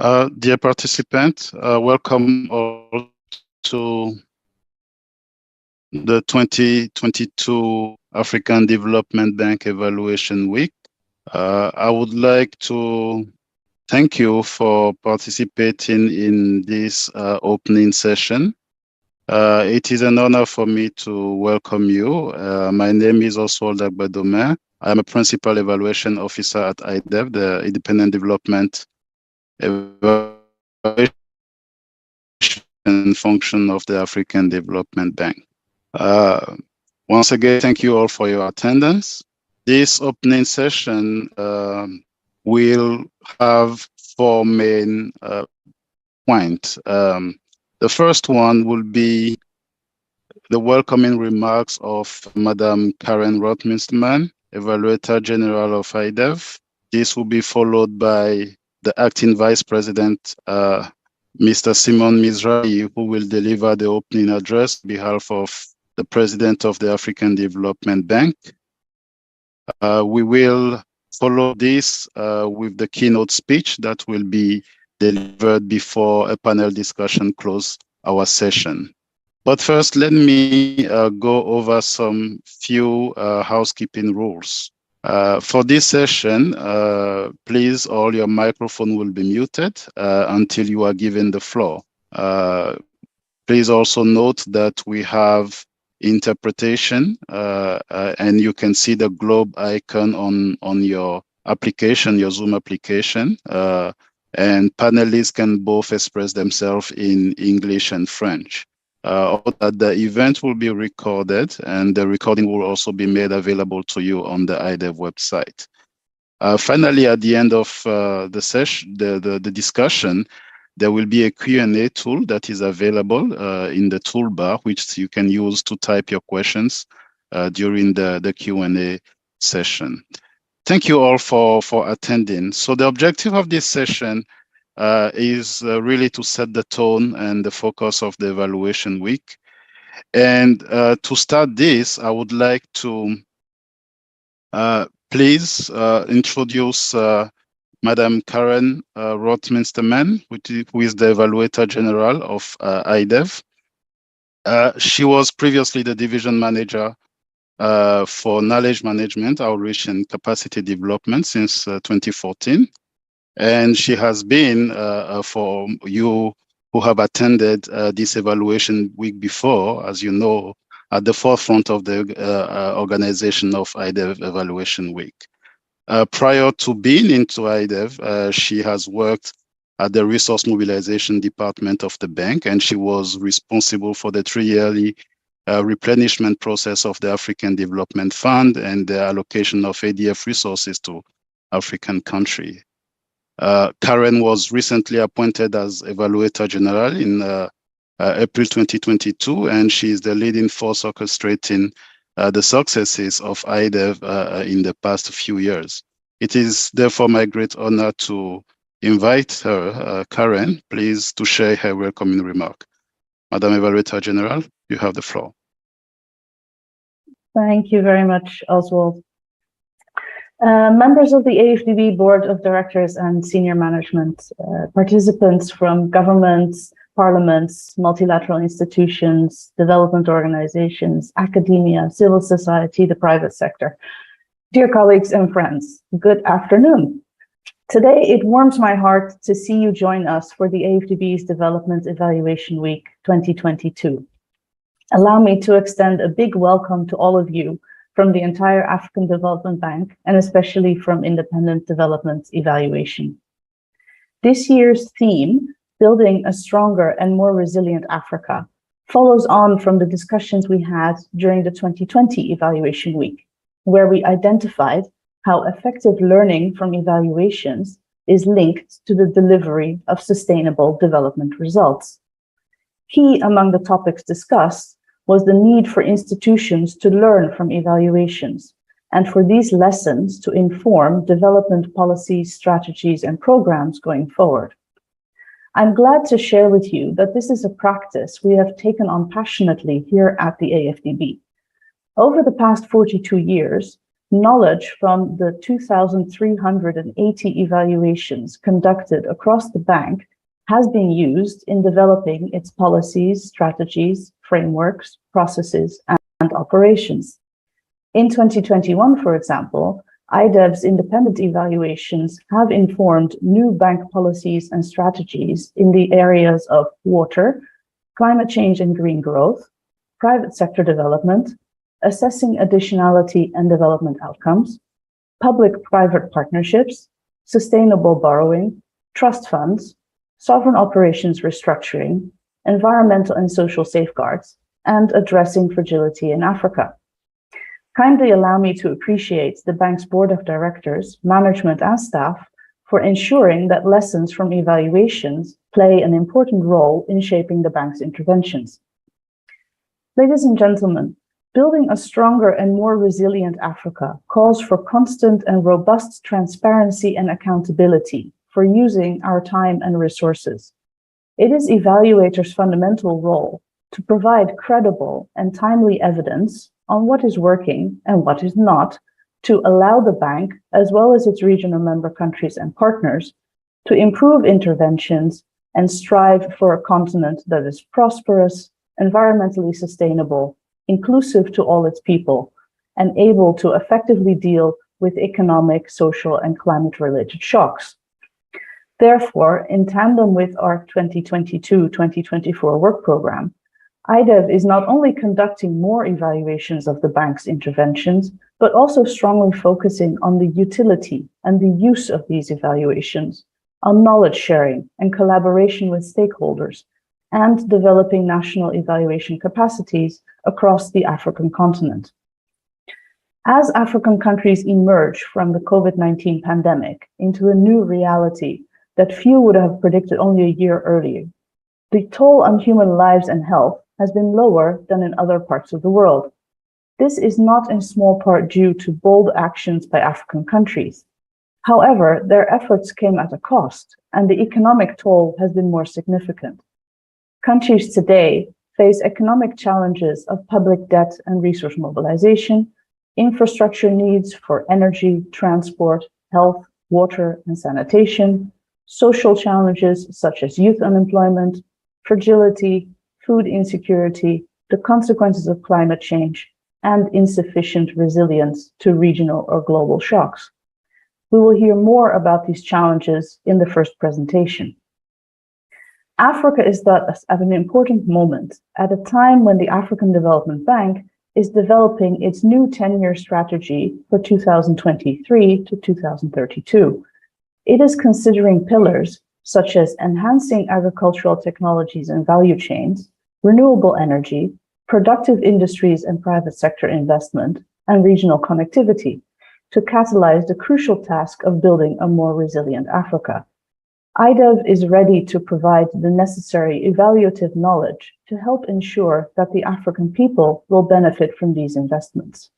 Dear participants, welcome all to the 2022 African Development Bank Evaluation Week. I would like to thank you for participating in this opening session. It is an honor for me to welcome you. My name is Oswald Agbadome. I am a Principal Evaluation Officer at IDEV, the Independent Development Evaluation function of the African Development Bank. Once again, thank you all for your attendance. This opening session will have four main points. The first one will be the welcoming remarks of Madam Karen Rothminsterman, Evaluator General of IDEV. This will be followed by the Acting Vice President, Mr. Simon Mizrahi, who will deliver the opening address on behalf of the President of the African Development Bank. We will follow this with the keynote speech that will be delivered before a panel discussion closes our session. But first, let me go over some few housekeeping rules. For this session, please, all your microphone will be muted until you are given the floor. Please also note that we have interpretation and you can see the globe icon on your application, your Zoom application, and panelists can both express themselves in English and French. The event will be recorded and the recording will also be made available to you on the IDEV website. Finally, at the end of the session, the discussion, there will be a Q&A tool that is available in the toolbar, which you can use to type your questions during the Q&A session. Thank you all for attending. So the objective of this session is really to set the tone and the focus of the evaluation week. And to start this, I would like to please introduce Madam Karen Rothminsterman, who is the Evaluator General of IDEV. She was previously the Division Manager for Knowledge Management, Outreach and Capacity Development since 2014. And she has been, for you who have attended this evaluation week before, as you know, at the forefront of the organization of IDEV Evaluation Week. Prior to being into IDEV, she has worked at the Resource Mobilization Department of the bank, and she was responsible for the three-yearly replenishment process of the African Development Fund and the allocation of ADF resources to African countries. Karen was recently appointed as Evaluator General in April 2022, and she is the leading force orchestrating the successes of IDEV in the past few years. It is therefore my great honor to invite her, Karen, please, to share her welcoming remark. Madam Evaluator General, you have the floor. Thank you very much, Oswald. Members of the AFDB Board of Directors and Senior Management, participants from governments, parliaments, multilateral institutions, development organizations, academia, civil society, the private sector. Dear colleagues and friends, good afternoon. Today, it warms my heart to see you join us for the AFDB's Development Evaluation Week 2022. Allow me to extend a big welcome to all of you from the entire African Development Bank, and especially from Independent Development Evaluation. This year's theme, Building a Stronger and More Resilient Africa, follows on from the discussions we had during the 2020 Evaluation Week, where we identified how effective learning from evaluations is linked to the delivery of sustainable development results. Key among the topics discussed was the need for institutions to learn from evaluations and for these lessons to inform development policies, strategies, and programs going forward. I'm glad to share with you that this is a practice we have taken on passionately here at the AFDB. Over the past 42 years, knowledge from the 2,380 evaluations conducted across the bank has been used in developing its policies, strategies, frameworks, processes, and operations. In 2021, for example, IDEV's independent evaluations have informed new bank policies and strategies in the areas of water, climate change and green growth, private sector development, assessing additionality and development outcomes, public-private partnerships, sustainable borrowing, trust funds, sovereign operations restructuring, environmental and social safeguards, and addressing fragility in Africa. Kindly allow me to appreciate the bank's board of directors, management, and staff for ensuring that lessons from evaluations play an important role in shaping the bank's interventions. Ladies and gentlemen, building a stronger and more resilient Africa calls for constant and robust transparency and accountability for using our time and resources. It is evaluators' fundamental role to provide credible and timely evidence on what is working and what is not, to allow the bank, as well as its regional member countries and partners, to improve interventions and strive for a continent that is prosperous, environmentally sustainable, inclusive to all its people, and able to effectively deal with economic, social, and climate-related shocks. Therefore, in tandem with our 2022-2024 work program, IDEV is not only conducting more evaluations of the bank's interventions, but also strongly focusing on the utility and the use of these evaluations, on knowledge sharing and collaboration with stakeholders, and developing national evaluation capacities across the African continent. As African countries emerge from the COVID-19 pandemic into a new reality that few would have predicted only a year earlier, the toll on human lives and health has been lower than in other parts of the world. This is not in small part due to bold actions by African countries. However, their efforts came at a cost, and the economic toll has been more significant. Countries today face economic challenges of public debt and resource mobilization, infrastructure needs for energy, transport, health, water, and sanitation, social challenges such as youth unemployment, fragility, food insecurity, the consequences of climate change, and insufficient resilience to regional or global shocks. We will hear more about these challenges in the first presentation. Africa is thus at an important moment, at a time when the African Development Bank is developing its new 10-year strategy for 2023 to 2032. It is considering pillars such as enhancing agricultural technologies and value chains, renewable energy, productive industries and private sector investment, and regional connectivity to catalyze the crucial task of building a more resilient Africa. IDEV is ready to provide the necessary evaluative knowledge to help ensure that the African people will benefit from these investments.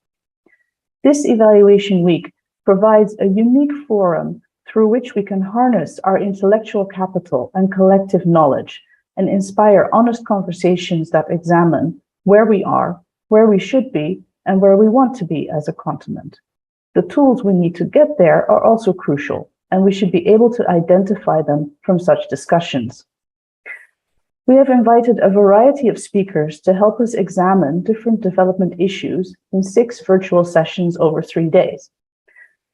This evaluation week provides a unique forum through which we can harness our intellectual capital and collective knowledge and inspire honest conversations that examine where we are, where we should be, and where we want to be as a continent. The tools we need to get there are also crucial, and we should be able to identify them from such discussions. We have invited a variety of speakers to help us examine different development issues in 6 virtual sessions over 3 days.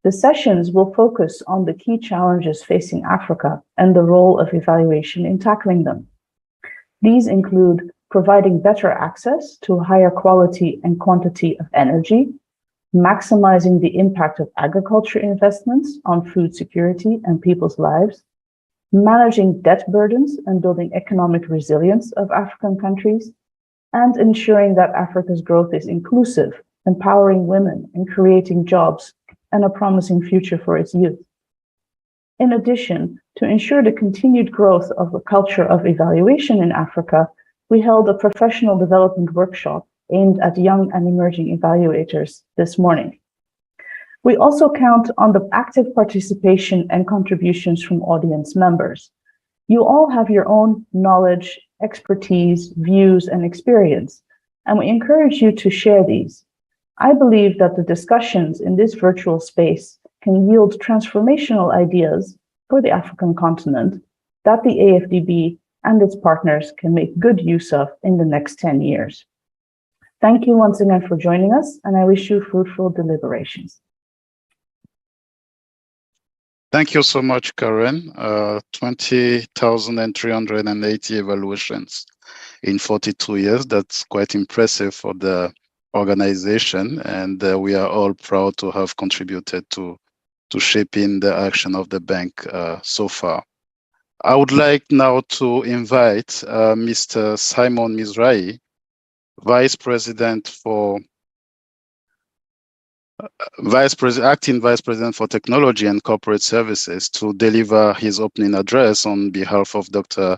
The sessions will focus on the key challenges facing Africa and the role of evaluation in tackling them. These include providing better access to higher quality and quantity of energy, maximizing the impact of agriculture investments on food security and people's lives, managing debt burdens and building economic resilience of African countries, and ensuring that Africa's growth is inclusive, empowering women and creating jobs and a promising future for its youth. In addition, to ensure the continued growth of the culture of evaluation in Africa, we held a professional development workshop aimed at young and emerging evaluators this morning. We also count on the active participation and contributions from audience members. You all have your own knowledge, expertise, views, and experience, and we encourage you to share these. I believe that the discussions in this virtual space can yield transformational ideas for the African continent that the AFDB and its partners can make good use of in the next 10 years. Thank you once again for joining us, and I wish you fruitful deliberations. Thank you so much, Karen. 20,380 evaluations in 42 years. That's quite impressive for the organization, and we are all proud to have contributed to shaping the action of the bank so far. I would like now to invite Mr. Simon Mizrahi, Acting Vice President for Technology and Corporate Services, to deliver his opening address on behalf of Dr.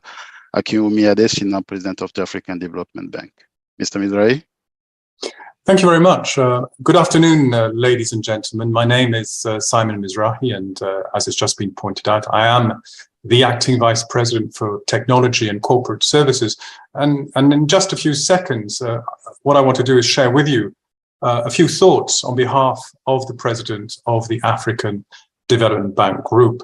Akinwumi Adesina, President of the African Development Bank. Mr. Mizrahi. Thank you very much. Good afternoon, ladies and gentlemen. My name is Simon Mizrahi, and as has just been pointed out, I am the Acting Vice President for Technology and Corporate Services. And in just a few seconds, what I want to do is share with you a few thoughts on behalf of the President of the African Development Bank Group.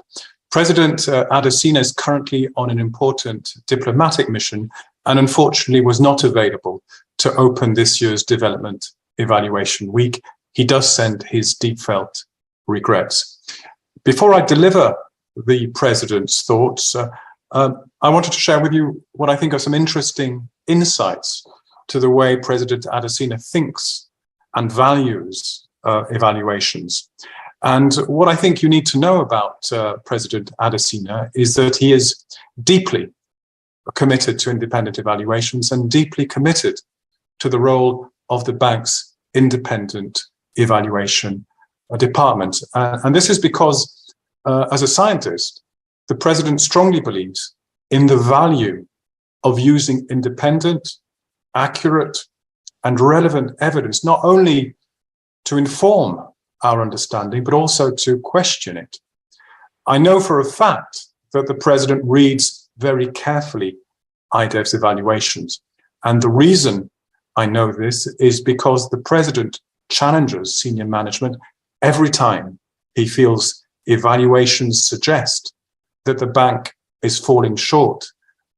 President Adesina is currently on an important diplomatic mission and unfortunately was not available to open this year's Development Evaluation Week. He does send his deep felt regrets. Before I deliver the President's thoughts, I wanted to share with you what I think are some interesting insights to the way President Adesina thinks and values evaluations. And what I think you need to know about President Adesina is that he is deeply committed to independent evaluations and deeply committed to the role of the bank's independent evaluation department. And this is because, as a scientist, the President strongly believes in the value of using independent, accurate, and relevant evidence, not only to inform our understanding, but also to question it. I know for a fact that the President reads very carefully IDEV's evaluations. And the reason I know this is because the President challenges senior management every time he feels evaluations suggest that the bank is falling short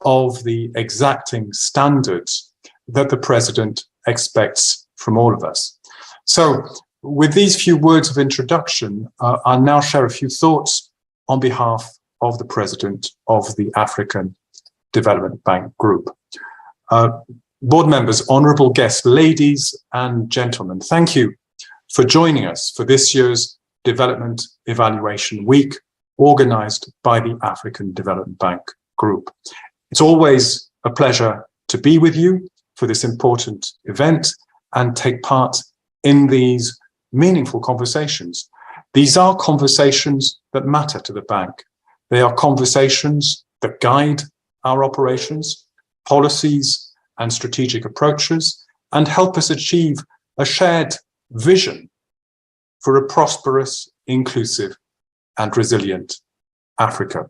of the exacting standards that the President expects from all of us. So with these few words of introduction, I'll now share a few thoughts on behalf of the President of the African Development Bank Group. Board members, honorable guests, ladies and gentlemen, thank you for joining us for this year's Development Evaluation Week, organized by the African Development Bank Group. It's always a pleasure to be with you for this important event and take part in these meaningful conversations. These are conversations that matter to the bank. They are conversations that guide our operations, policies, and strategic approaches, and help us achieve a shared vision for a prosperous, inclusive, and resilient Africa.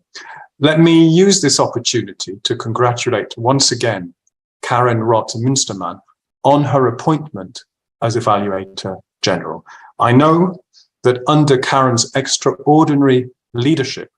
Let me use this opportunity to congratulate once again Karen Rott-Munsterman on her appointment as Evaluator General. I know that under Karen's extraordinary leadership,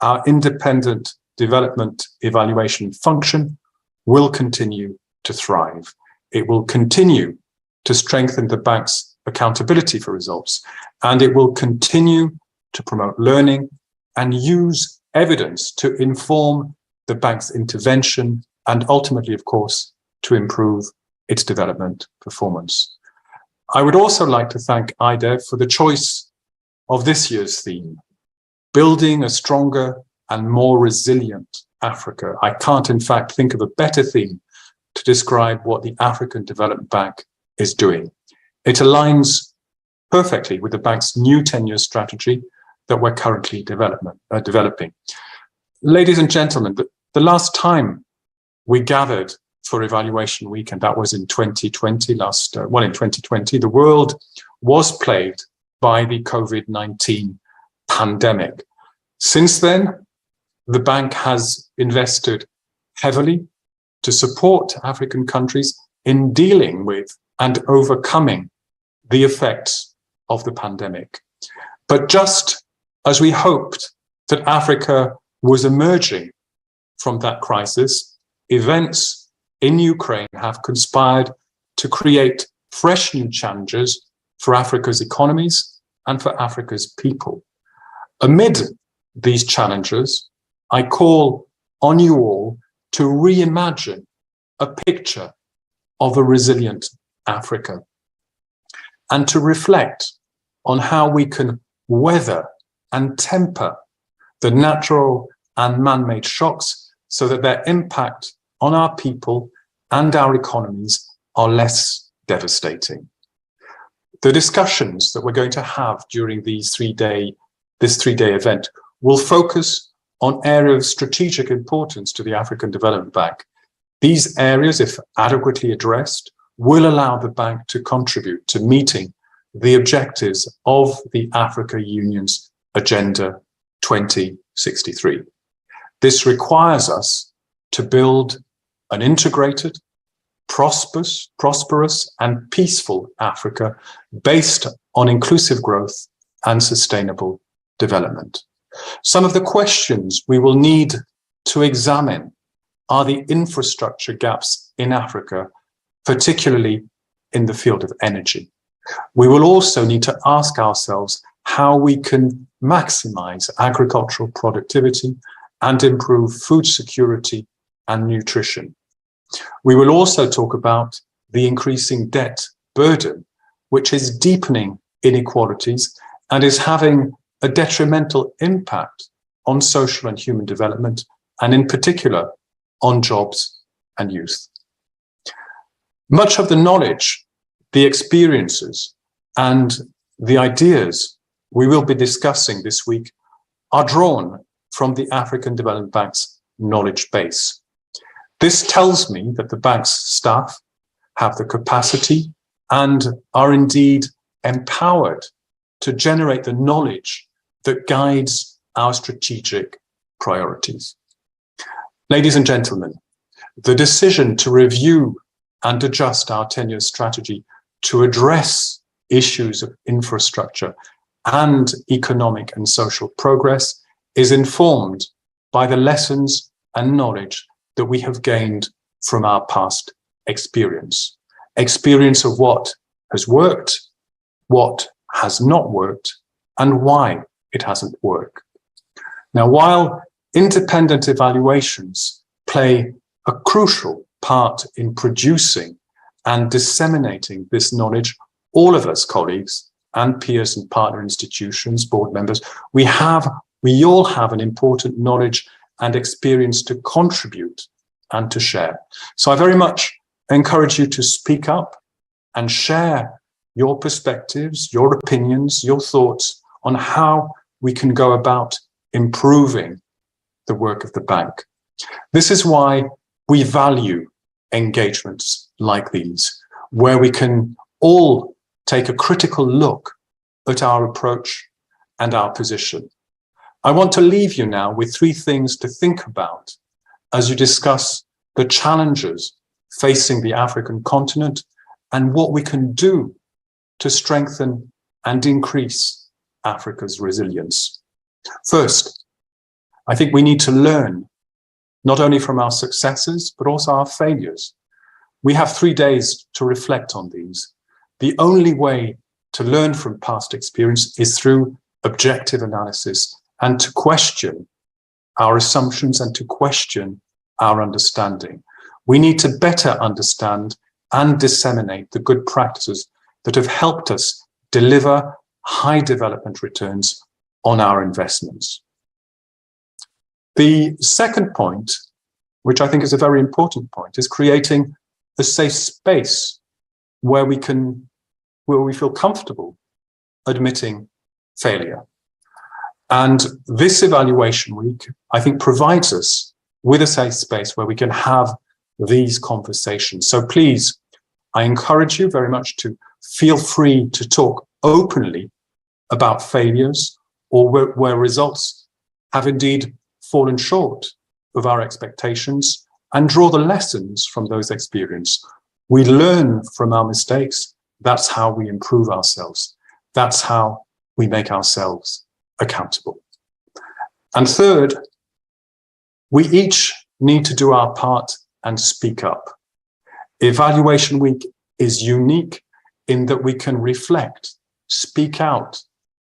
our independent development evaluation function will continue to thrive. It will continue to strengthen the bank's accountability for results, and it will continue to promote learning and use evidence to inform the bank's intervention and ultimately, of course, to improve its development performance. I would also like to thank IDEV for the choice of this year's theme, building a stronger and more resilient Africa. I can't, in fact, think of a better theme to describe what the African Development Bank is doing. It aligns perfectly with the bank's new 10-year strategy that we're currently developing. Ladies and gentlemen, the last time we gathered for Evaluation Week, and that was in 2020, in 2020, the world was plagued by the COVID-19 pandemic. Since then, the bank has invested heavily to support African countries in dealing with and overcoming the effects of the pandemic. But just as we hoped that Africa was emerging from that crisis, events in Ukraine have conspired to create fresh new challenges for Africa's economies and for Africa's people. Amid these challenges, I call on you all to reimagine a picture of a resilient Africa and to reflect on how we can weather and temper the natural and man-made shocks so that their impact on our people and our economies are less devastating. The discussions that we're going to have during this three-day event will focus on areas of strategic importance to the African Development Bank. These areas, if adequately addressed, will allow the bank to contribute to meeting the objectives of the Africa Union's Agenda 2063. This requires us to build an integrated, prosperous and peaceful Africa based on inclusive growth and sustainable development. Some of the questions we will need to examine are the infrastructure gaps in Africa, particularly in the field of energy. We will also need to ask ourselves how we can maximize agricultural productivity and improve food security and nutrition. We will also talk about the increasing debt burden, which is deepening inequalities and is having a detrimental impact on social and human development, and in particular on jobs and youth. Much of the knowledge, the experiences, and the ideas we will be discussing this week are drawn from the African Development Bank's knowledge base. This tells me that the bank's staff have the capacity and are indeed empowered to generate the knowledge that guides our strategic priorities. Ladies and gentlemen, the decision to review and adjust our 10-year strategy to address issues of infrastructure and economic and social progress is informed by the lessons and knowledge that we have gained from our past experience. Experience of what has worked, what has not worked, and why it hasn't worked. Now, while independent evaluations play a crucial part in producing and disseminating this knowledge, all of us, colleagues and peers and partner institutions, board members, we all have an important knowledge and experience to contribute and to share. So I very much encourage you to speak up and share your perspectives, your opinions, your thoughts on how we can go about improving the work of the bank. This is why we value engagements like these, where we can all take a critical look at our approach and our position. I want to leave you now with 3 things to think about as you discuss the challenges facing the African continent and what we can do to strengthen and increase Africa's resilience. First, I think we need to learn not only from our successes, but also our failures. We have 3 days to reflect on these. The only way to learn from past experience is through objective analysis and to question our assumptions and to question our understanding. We need to better understand and disseminate the good practices that have helped us deliver high development returns on our investments. The second point, which I think is a very important point, is creating a safe space where we feel comfortable admitting failure. And this evaluation week, I think, provides us with a safe space where we can have these conversations. So please, I encourage you very much to feel free to talk openly about failures or where results have indeed fallen short of our expectations, and draw the lessons from those experiences. We learn from our mistakes That's how we improve ourselves. That's how we make ourselves accountable. And third, we each need to do our part and speak up. Evaluation Week is unique in that we can reflect, speak out,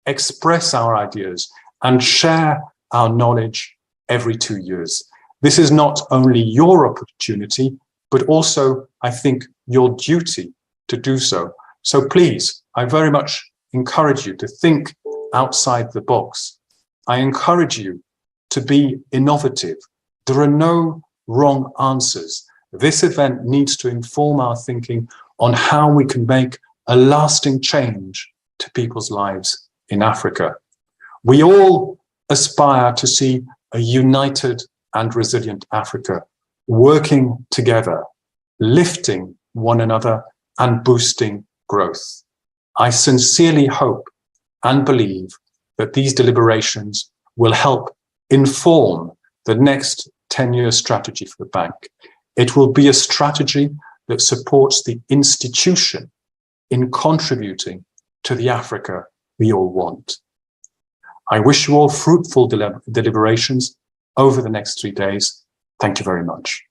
express our ideas, and share our knowledge every 2 years. This is not only your opportunity, but also, I think, your duty to do so. So please, I very much encourage you to think outside the box. I encourage you to be innovative. There are no wrong answers. This event needs to inform our thinking on how we can make a lasting change to people's lives in Africa. We all aspire to see a united and resilient Africa working together, lifting one another and boosting growth. I sincerely hope and believe that these deliberations will help inform the next 10-year strategy for the bank. It will be a strategy that supports the institution in contributing to the Africa we all want. I wish you all fruitful deliberations over the next 3 days. Thank you very much.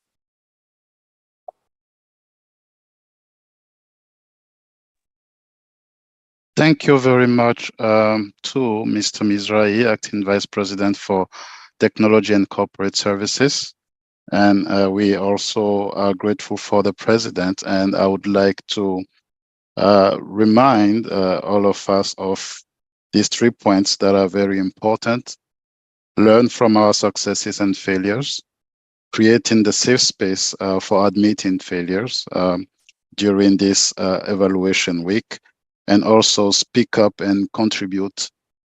Thank you very much to Mr. Mizrahi, Acting Vice President for Technology and Corporate Services. And we also are grateful for the President. And I would like to remind all of us of these 3 points that are very important. Learn from our successes and failures, creating the safe space for admitting failures during this evaluation week, and also speak up and contribute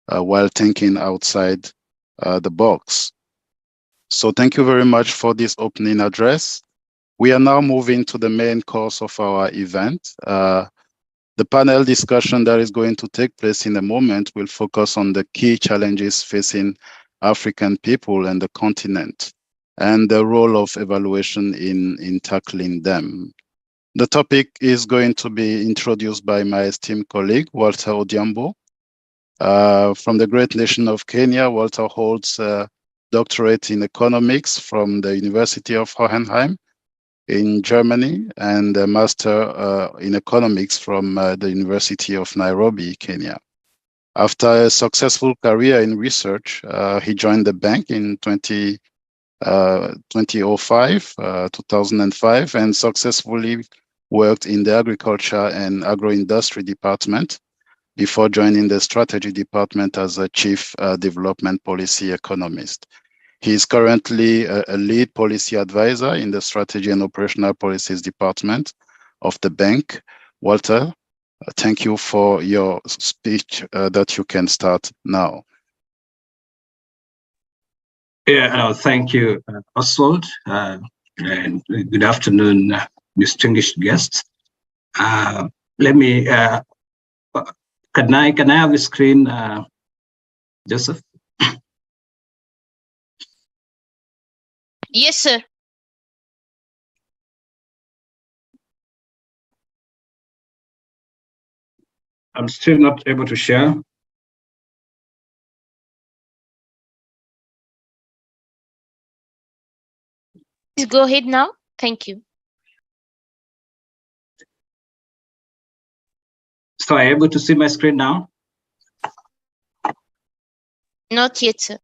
while thinking outside the box. So thank you very much for this opening address. We are now moving to the main course of our event. The panel discussion that is going to take place in a moment will focus on the key challenges facing African people and the continent, and the role of evaluation in tackling them. The topic is going to be introduced by my esteemed colleague, Walter Odhiambo. From the great nation of Kenya, Walter holds a doctorate in economics from the University of Hohenheim in Germany, and a master in economics from the University of Nairobi, Kenya. After a successful career in research, he joined the bank in 2005, and successfully worked in the agriculture and agro-industry department before joining the strategy department as a chief development policy economist. He is currently a lead policy advisor in the strategy and operational policies department of the bank. Walter, thank you for your speech that you can start now. Yeah, thank you, Oswald, and good afternoon, distinguished guests. Let me, can I have the screen, Joseph? Yes, sir. I'm still not able to share. Please go ahead now. Thank you. So are you able to see my screen now? Not yet, sir.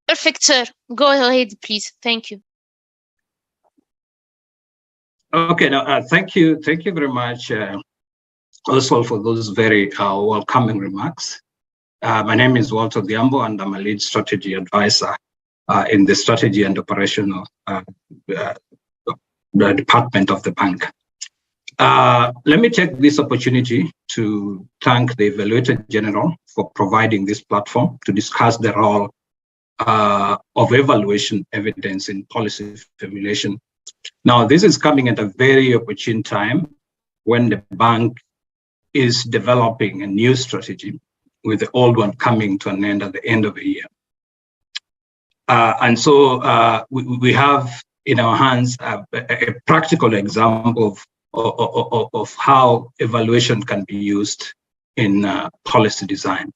Perfect, sir. Go ahead, please. Thank you. Okay, now thank you very much, Oswald, for those very welcoming remarks. My name is Walter Odhiambo, and I'm a lead strategy advisor in the strategy and operational the department of the bank. Let me take this opportunity to thank the Evaluator General for providing this platform to discuss the role of evaluation evidence in policy formulation. Now, this is coming at a very opportune time when the bank is developing a new strategy with the old one coming to an end at the end of the year. And so we have in our hands a practical example of how evaluation can be used in policy design.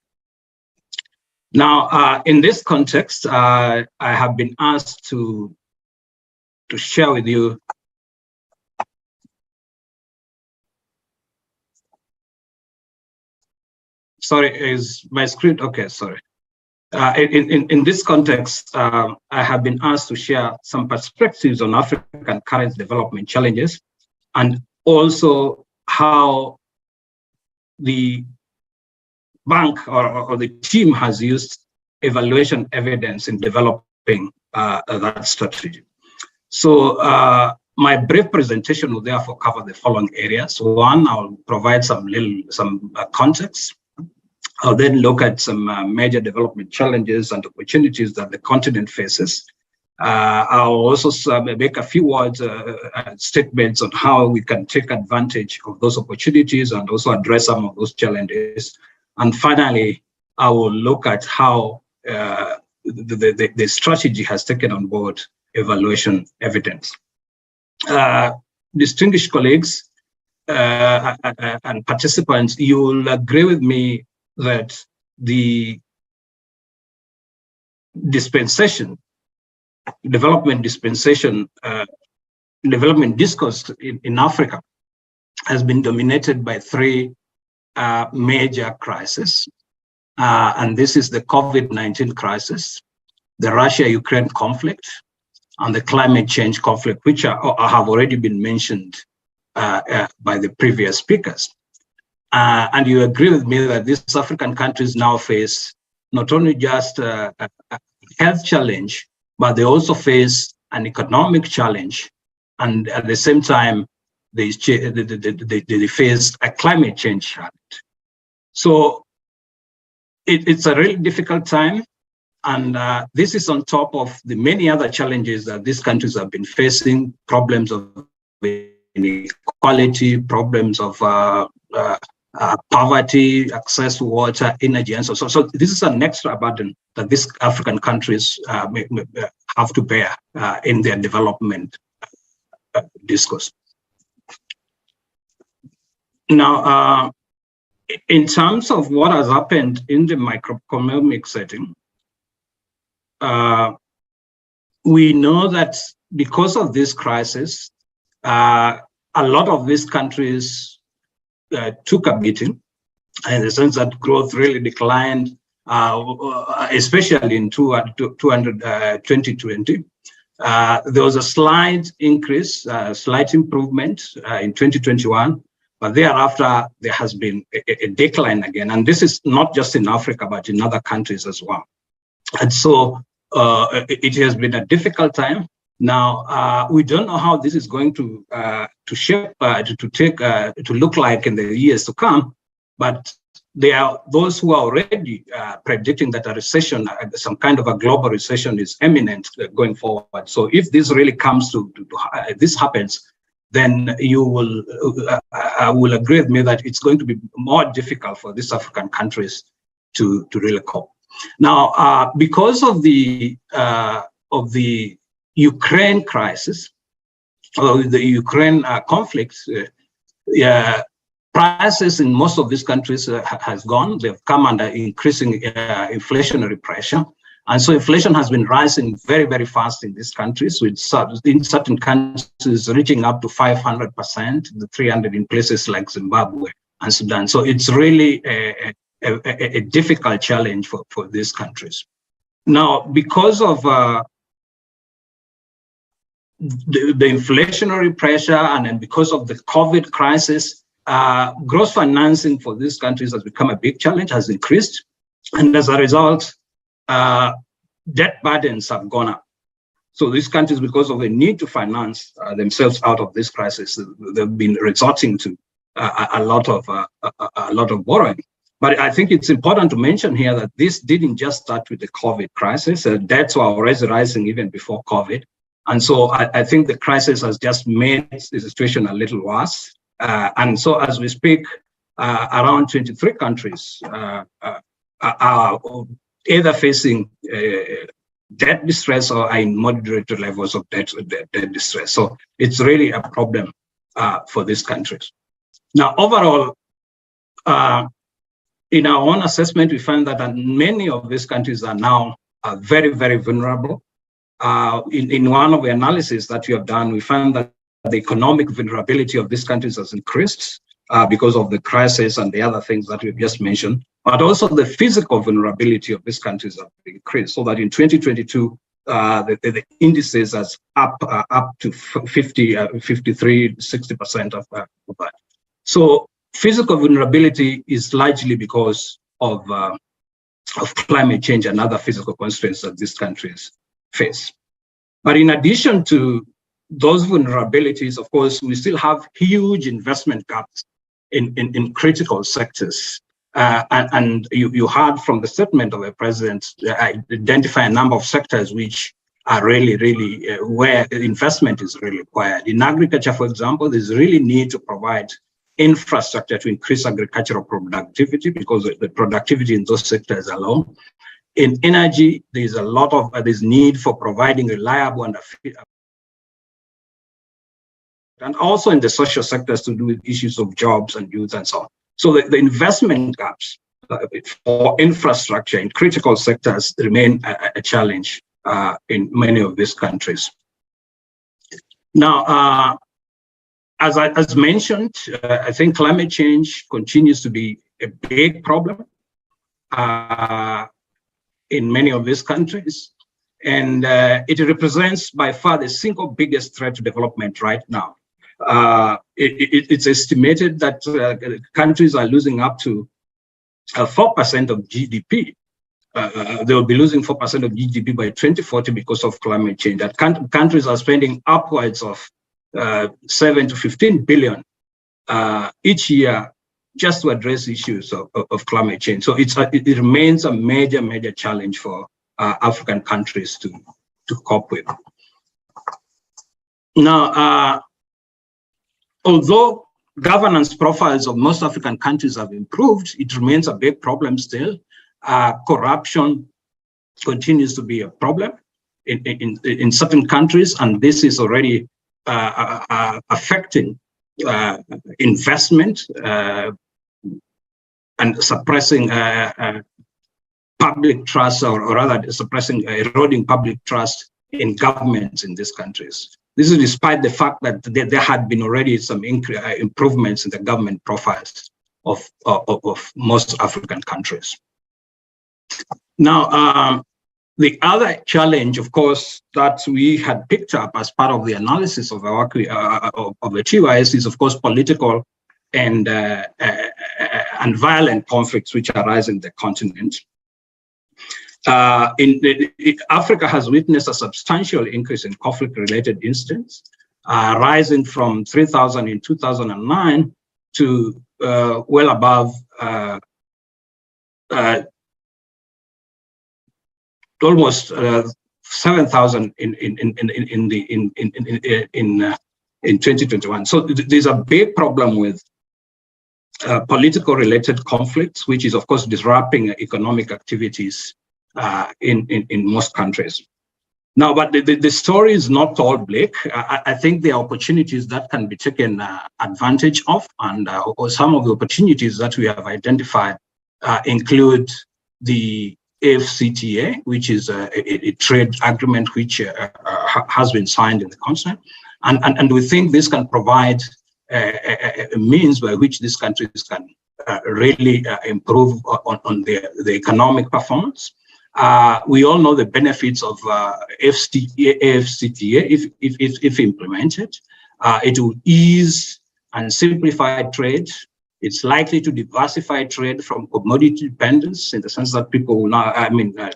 Now, in this context, I have been asked to share with you sorry, is my screen okay? Sorry. In this context, I have been asked to share some perspectives on African current development challenges, and also how the bank or the team has used evaluation evidence in developing that strategy. So my brief presentation will therefore cover the following areas. One, I'll provide some context. I'll then look at some major development challenges and opportunities that the continent faces. I'll also make a few words, statements on how we can take advantage of those opportunities and also address some of those challenges. And finally, I will look at how the strategy has taken on board evaluation evidence. Distinguished colleagues and participants, you will agree with me that the development discourse in Africa has been dominated by three major crises. And this is the COVID-19 crisis, the Russia-Ukraine conflict, and the climate change conflict, which have already been mentioned by the previous speakers. And you agree with me that these African countries now face not only just a health challenge, but they also face an economic challenge. And at the same time, they face a climate change challenge. So it's a really difficult time. And this is on top of the many other challenges that these countries have been facing, problems of inequality, problems of poverty, access to water, energy, and so on. So this is an extra burden that these African countries have to bear in their development discourse. Now, in terms of what has happened in the microeconomic setting, we know that because of this crisis, a lot of these countries took a beating, in the sense that growth really declined, especially in 2020. There was a slight increase, slight improvement in 2021, but thereafter there has been a decline again. And this is not just in Africa, but in other countries as well. And so it has been a difficult time. Now, we don't know how this is going to shape, to look like in the years to come, but there are those who are already predicting that a recession, some kind of a global recession is imminent going forward. So if this really comes this happens, then you will agree with me that it's going to be more difficult for these African countries to really cope. Now, because of the Ukraine crisis, or the Ukraine conflict, prices in most of these countries has gone. They've come under increasing inflationary pressure. And so inflation has been rising very, very fast in these countries, with in certain countries reaching up to 500%, the 300 in places like Zimbabwe and Sudan. So it's really a difficult challenge for these countries. Now, because of the inflationary pressure, and then because of the COVID crisis, gross financing for these countries has become a big challenge, has increased. And as a result, debt burdens have gone up. So these countries, because of the need to finance themselves out of this crisis, they've been resorting to a lot of borrowing. But I think it's important to mention here that this didn't just start with the COVID crisis. Deaths were already rising even before COVID. And so I think the crisis has just made the situation a little worse. And so as we speak, around 23 countries are either facing debt distress or are in moderate levels of debt distress. So it's really a problem for these countries. Now, overall, in our own assessment, we find that many of these countries are now very, very vulnerable. In one of the analyses that we have done, we found that the economic vulnerability of these countries has increased because of the crisis and the other things that we've just mentioned, but also the physical vulnerability of these countries have increased, so that in 2022, the indices is up to 53, 60% of that. So physical vulnerability is largely because of climate change and other physical constraints that these countries face. But in addition to those vulnerabilities, of course, we still have huge investment gaps in critical sectors. And you heard from the statement of the president, identify a number of sectors which are really where investment is really required. In agriculture, for example, there's really need to provide infrastructure to increase agricultural productivity because the productivity in those sectors are low. In energy, there's a lot of there's need for providing reliable and also in the social sectors to do with issues of jobs and youth and so on. So the investment gaps for infrastructure in critical sectors remain a challenge in many of these countries. Now, as mentioned, I think climate change continues to be a big problem in many of these countries. And it represents by far the single biggest threat to development right now. It's estimated that countries are losing up to 4% of GDP. They will be losing 4% of GDP by 2040 because of climate change. That countries are spending upwards of 7 to 15 billion each year just to address issues of climate change. So it remains a major challenge for African countries to cope with. Now, although governance profiles of most African countries have improved, it remains a big problem still. Corruption continues to be a problem in certain countries, and this is already affecting investment and suppressing public trust, or rather suppressing, eroding public trust in governments in these countries. This is despite the fact that there had been already some improvements in the government profiles of most African countries. Now, the other challenge, of course, that we had picked up as part of the analysis of our of the TYS is, of course, political and violent conflicts which arise in the continent. Africa has witnessed a substantial increase in conflict-related incidents, rising from 3,000 in 2009 to well above almost 7,000 in 2021. So there's a big problem with political-related conflicts, which is, of course, disrupting economic activities in most countries. Now, but the story is not all bleak. I think there are opportunities that can be taken advantage of, and some of the opportunities that we have identified include the AfCFTA, which is a trade agreement which has been signed in the continent, and we think this can provide a means by which these countries can really improve on the economic performance. We all know the benefits of AfCFTA if implemented. It will ease and simplify trade. It's likely to diversify trade from commodity dependence, in the sense that people will now,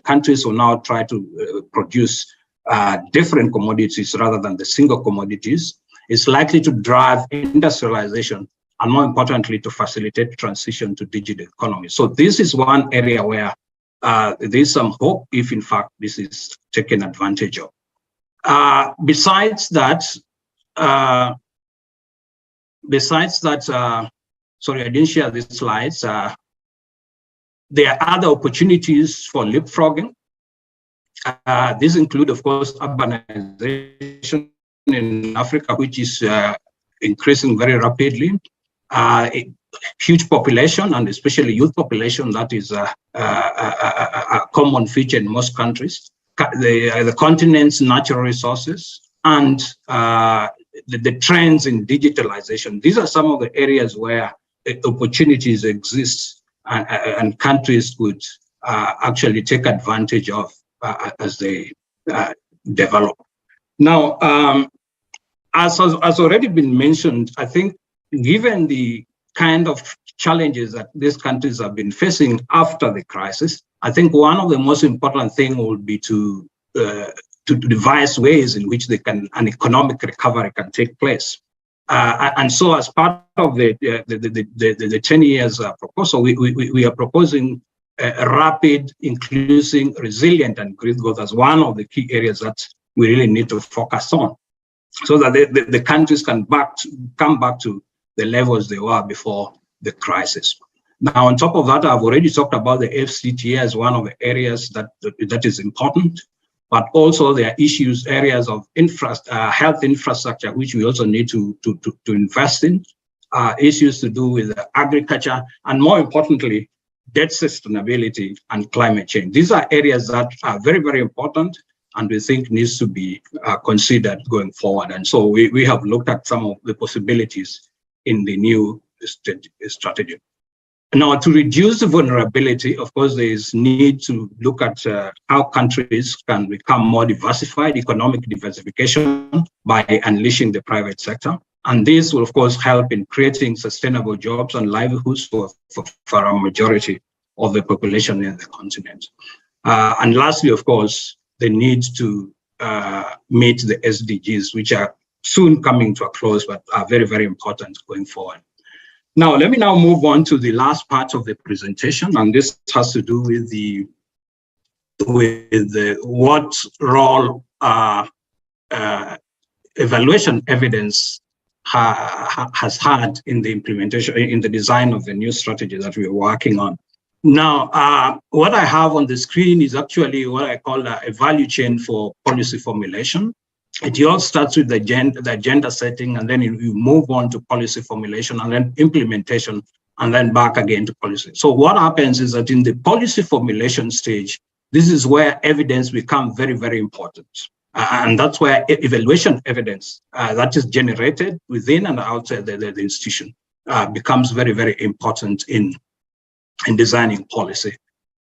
countries will now try to produce different commodities rather than the single commodities. It's likely to drive industrialization and more importantly, to facilitate transition to digital economy. So this is one area where there's some hope if, in fact, this is taken advantage of. Besides that, sorry, I didn't share these slides. There are other opportunities for leapfrogging. These include, of course, urbanization in Africa, which is increasing very rapidly. A huge population, and especially youth population, that is a common feature in most countries. The continent's natural resources and the trends in digitalization. These are some of the areas where opportunities exist and countries could actually take advantage of as they develop. Now, as has already been mentioned, I think given the kind of challenges that these countries have been facing after the crisis, I think one of the most important things would be to devise ways in which an economic recovery can take place. And so, as part of the 10 years proposal, we are proposing a rapid, inclusive, resilient, and green growth as one of the key areas that we really need to focus on, so that the countries can come back to the levels they were before the crisis. Now, on top of that, I've already talked about the FCTA as one of the areas that is important. But also there are areas of health infrastructure, which we also need to invest in, issues to do with agriculture, and more importantly, debt sustainability and climate change. These are areas that are very, very important and we think needs to be considered going forward. And so we have looked at some of the possibilities in the new strategy. Now, to reduce the vulnerability, of course, there is need to look at how countries can become more diversified, economic diversification, by unleashing the private sector. And this will, of course, help in creating sustainable jobs and livelihoods for a majority of the population in the continent. And lastly, of course, the need to meet the SDGs, which are soon coming to a close, but are very, very important going forward. Now, let me now move on to the last part of the presentation, and this has to do with what role evaluation evidence has had in the implementation, in the design of the new strategy that we're working on. Now, what I have on the screen is actually what I call a value chain for policy formulation. It all starts with the agenda setting, and then you move on to policy formulation, and then implementation, and then back again to policy. So what happens is that in the policy formulation stage, this is where evidence becomes very, very important. And that's where evaluation evidence that is generated within and outside the institution becomes very, very important in designing policy.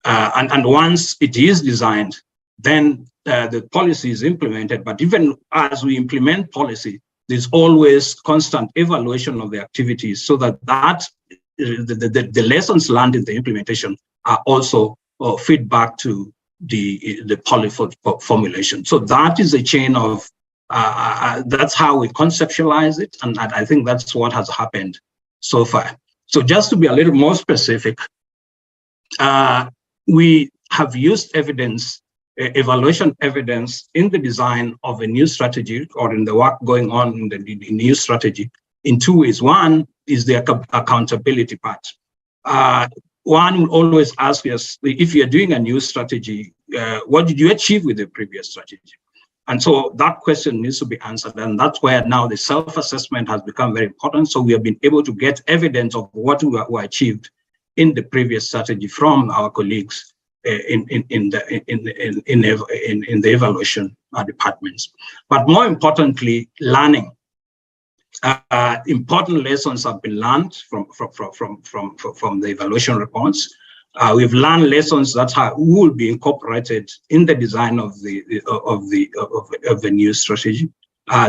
And once it is designed, then the policy is implemented. But even as we implement policy, there's always constant evaluation of the activities, so that the lessons learned in the implementation are also feedback to the policy formulation. So that is a chain of, that's how we conceptualize it. And I think that's what has happened so far. So just to be a little more specific, we have used evaluation evidence in the design of a new strategy, or in the work going on in the new strategy, in two ways. One is the accountability part. One will always ask us, if you're doing a new strategy, what did you achieve with the previous strategy? And so that question needs to be answered. And that's where now the self-assessment has become very important. So we have been able to get evidence of what we achieved in the previous strategy from our colleagues in the evaluation departments. But more importantly, learning. Important lessons have been learned from the evaluation reports. We've learned lessons that will be incorporated in the design of the new strategy.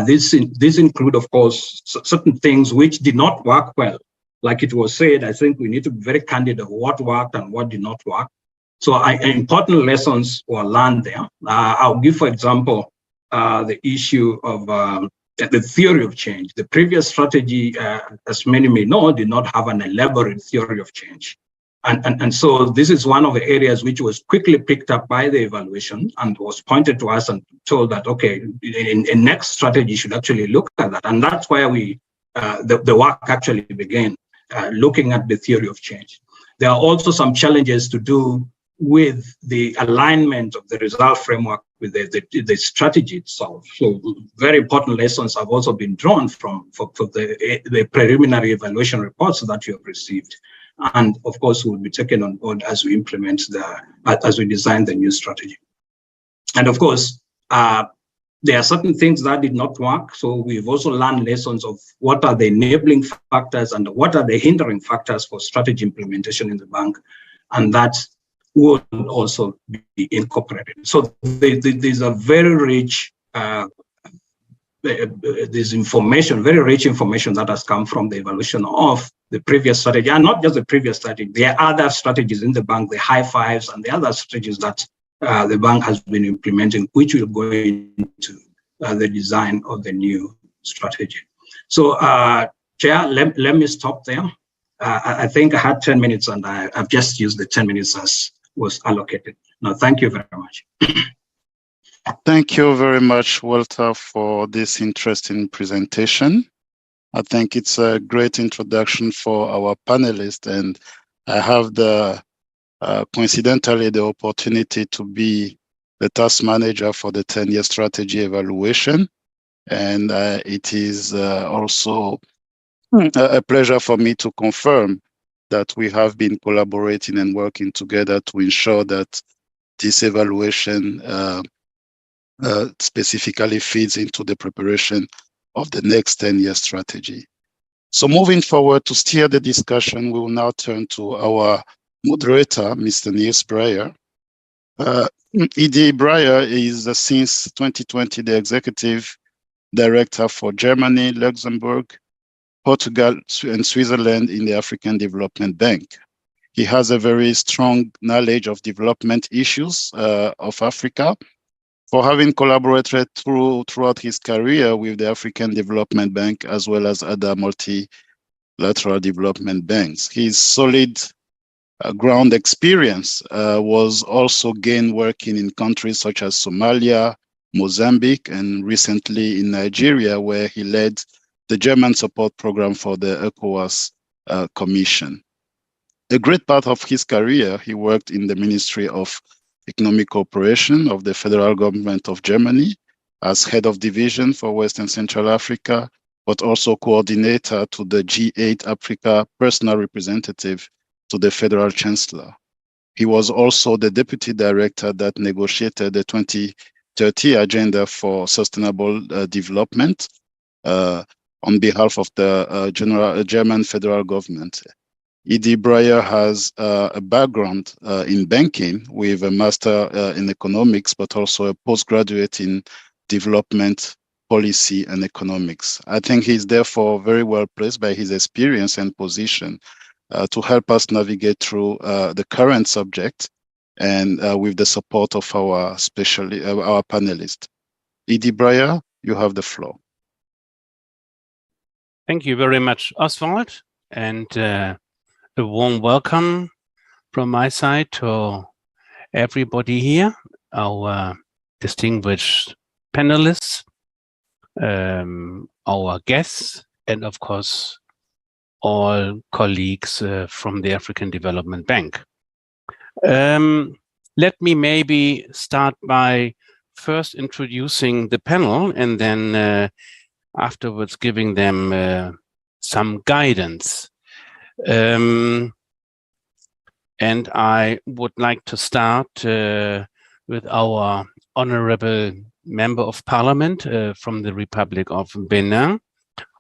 These include, of course, certain things which did not work well. Like it was said, I think we need to be very candid of what worked and what did not work. So important lessons were learned there. I'll give, for example, the issue of the theory of change. The previous strategy, as many may know, did not have an elaborate theory of change. And so this is one of the areas which was quickly picked up by the evaluation and was pointed to us and told that, okay, in next strategy should actually look at that. And that's where the work actually began, looking at the theory of change. There are also some challenges to do with the alignment of the result framework with the strategy itself. So very important lessons have also been drawn from the preliminary evaluation reports that you have received. And of course, will be taken on board as we implement as we design the new strategy. And of course, there are certain things that did not work. So we've also learned lessons of what are the enabling factors and what are the hindering factors for strategy implementation in the bank. And that will also be incorporated. So there's a very rich, there's information, very rich information that has come from the evaluation of the previous strategy, and not just the previous strategy. There are other strategies in the bank, the high fives and the other strategies that the bank has been implementing, which will go into the design of the new strategy. So, Chair, let me stop there. I think I had 10 minutes and I've just used the 10 minutes as was allocated. Now, thank you very much. Thank you very much, Walter, for this interesting presentation. I think it's a great introduction for our panelists, and I have coincidentally the opportunity to be the task manager for the 10-year strategy evaluation. And it is also a pleasure for me to confirm that we have been collaborating and working together to ensure that this evaluation specifically feeds into the preparation of the next 10-year strategy. So moving forward to steer the discussion, we will now turn to our moderator, Mr. Niels Breyer. E.D. Breyer is since 2020 the executive director for Germany, Luxembourg, Portugal, and Switzerland in the African Development Bank. He has a very strong knowledge of development issues of Africa, for having collaborated throughout his career with the African Development Bank as well as other multilateral development banks. His solid ground experience was also gained working in countries such as Somalia, Mozambique, and recently in Nigeria, where he led the German support program for the ECOWAS Commission. A great part of his career, he worked in the Ministry of Economic Cooperation of the federal government of Germany as head of division for West and Central Africa, but also coordinator to the G8 Africa personal representative to the federal chancellor. He was also the deputy director that negotiated the 2030 agenda for sustainable development on behalf of the German federal government. E.D. Breyer has a background in banking with a master in economics, but also a postgraduate in development policy and economics. I think he's therefore very well placed by his experience and position to help us navigate through the current subject and with the support of our panelists. E.D. Breyer, you have the floor. Thank you very much, Oswald, and a warm welcome from my side to everybody here, our distinguished panelists, our guests, and of course, all colleagues from the African Development Bank. Let me maybe start by first introducing the panel and then afterwards giving them some guidance. And I would like to start with our honorable member of parliament from the Republic of Benin,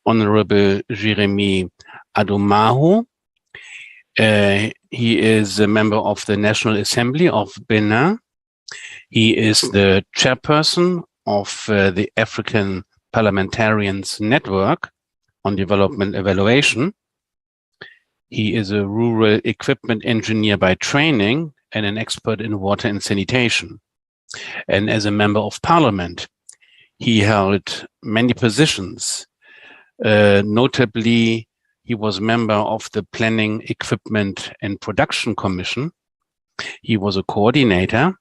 Honorable Jeremy Adomaho. He is a member of the National Assembly of Benin. He is the chairperson of the African Parliamentarians Network on Development Evaluation. He is a rural equipment engineer by training and an expert in water and sanitation. And as a member of parliament, He held many positions. Notably, he was member of the Planning, Equipment and Production Commission. He was a coordinator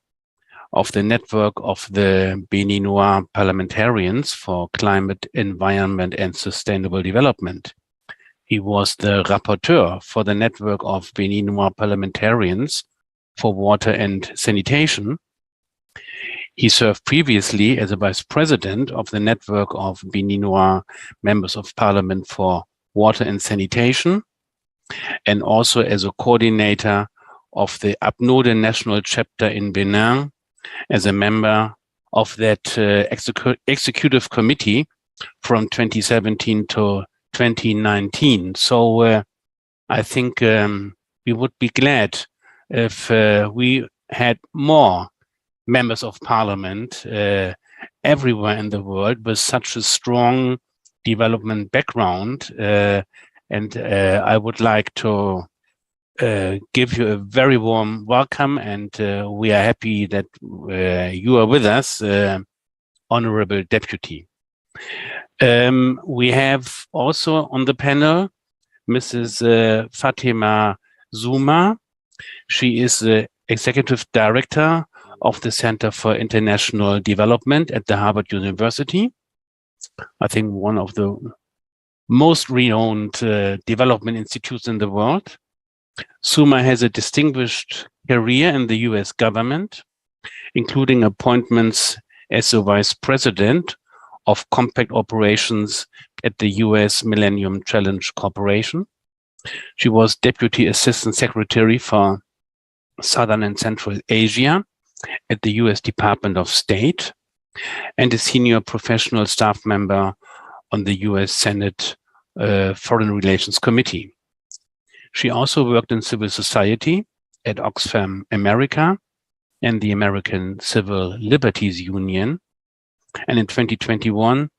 of the network of the Beninois parliamentarians for climate, environment and sustainable development. He was the rapporteur for the network of Beninois parliamentarians for water and sanitation. He served previously as a vice president of the network of Beninois members of parliament for water and sanitation, and also as a coordinator of the UPNODE national chapter in Benin, as a member of that executive committee from 2017 to 2019. So I think we would be glad if we had more members of parliament everywhere in the world with such a strong development background. And I would like to give you a very warm welcome, and we are happy that you are with us, Honorable Deputy. We have also on the panel Mrs. Fatima Zuma. She is the Executive Director of the Center for International Development at the Harvard University. I think one of the most renowned development institutes in the world. Zuma has a distinguished career in the US government, including appointments as the Vice President of Compact Operations at the US Millennium Challenge Corporation. She was Deputy Assistant Secretary for Southern and Central Asia at the US Department of State, and a senior professional staff member on the US Senate Foreign Relations Committee. She also worked in civil society at Oxfam America and the American Civil Liberties Union. And in 2021,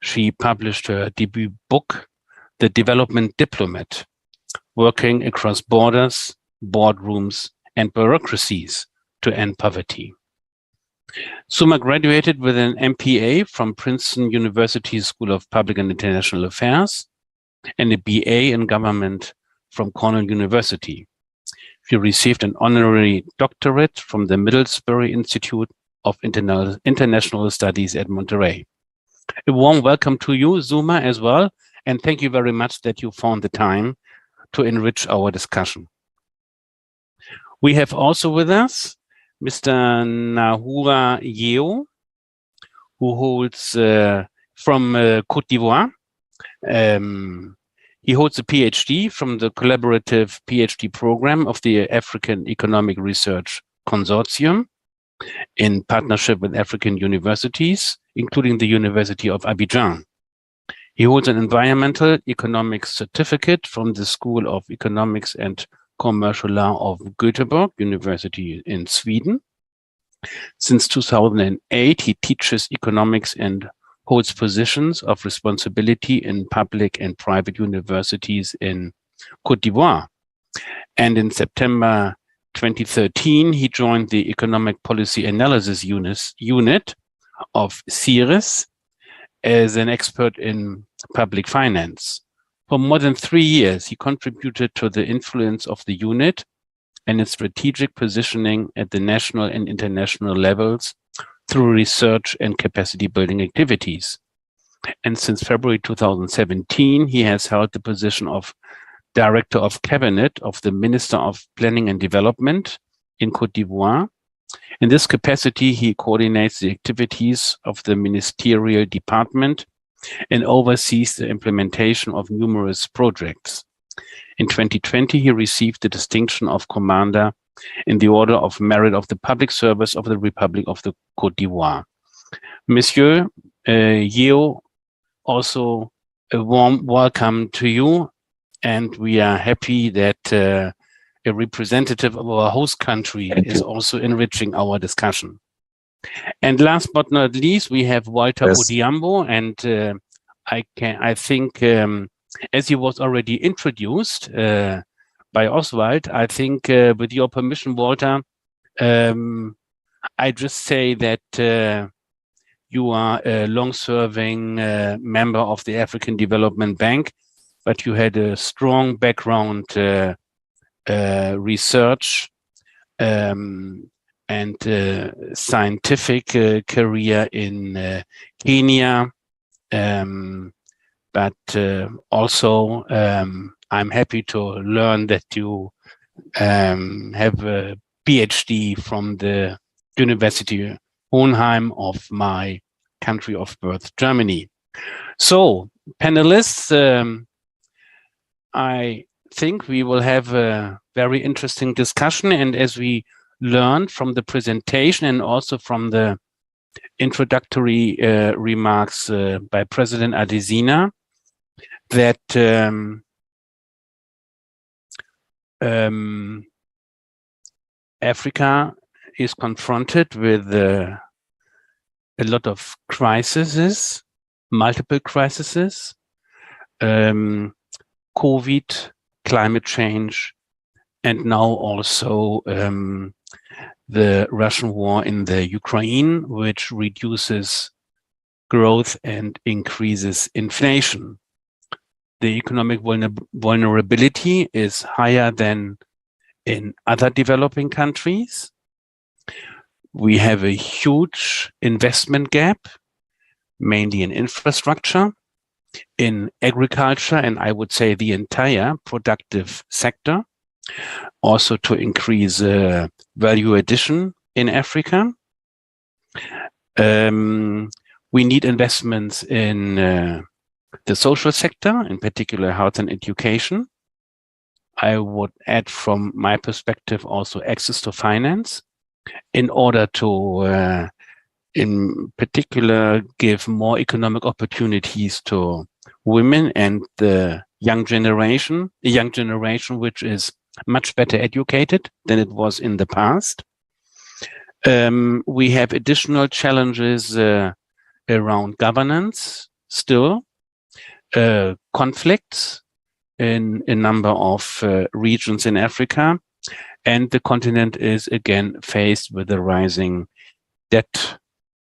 she published her debut book, The Development Diplomat, Working Across Borders, Boardrooms, and Bureaucracies to End Poverty. Zuma graduated with an MPA from Princeton University School of Public and International Affairs and a BA in government from Cornell University. She received an honorary doctorate from the Middlesbrough Institute of International Studies at Monterey. A warm welcome to you, Zuma, as well, and thank you very much that you found the time to enrich our discussion. We have also with us Mr. Nahura Yeo, who holds from Côte d'Ivoire. He holds a PhD from the collaborative PhD program of the African Economic Research Consortium in partnership with African universities, including the University of Abidjan. He holds an environmental economics certificate from the School of Economics and Commercial Law of Göteborg University in Sweden. Since 2008, he teaches economics and holds positions of responsibility in public and private universities in Côte d'Ivoire. And in September 2013, he joined the Economic Policy Analysis Unit of CIRIS as an expert in public finance. For more than 3 years, he contributed to the influence of the unit and its strategic positioning at the national and international levels through research and capacity building activities. And since February 2017, he has held the position of Director of Cabinet of the Minister of Planning and Development in Côte d'Ivoire. In this capacity, he coordinates the activities of the ministerial department and oversees the implementation of numerous projects. In 2020, he received the distinction of Commander in the Order of Merit of the Public Service of the Republic of the Côte d'Ivoire. Monsieur Yeo, also a warm welcome to you, and we are happy that a representative of our host country is also enriching our discussion. And last but not least, we have Walter Odhiambo, and I think, as he was already introduced by Oswald, I think with your permission, Walter, I just say that You are a long-serving member of the African Development Bank, but you had a strong background research and scientific career in Kenya. But also, I'm happy to learn that you have a PhD from the University Hohenheim of my country of birth, Germany. So, panelists, I think we will have a very interesting discussion. And as we learned from the presentation and also from the introductory remarks by President Adesina, that Africa is confronted with a lot of crises, multiple crises, COVID, climate change, and now also the Russian war in the Ukraine, which reduces growth and increases inflation. The economic vulnerability is higher than in other developing countries. We have a huge investment gap, mainly in infrastructure, in agriculture, and I would say the entire productive sector, also to increase value addition in Africa. We need investments in the social sector, in particular health and education. I would add from my perspective also access to finance in order to, in particular, give more economic opportunities to women and the young generation which is much better educated than it was in the past. We have additional challenges around governance still, conflicts in a number of regions in Africa, and the continent is again faced with a rising debt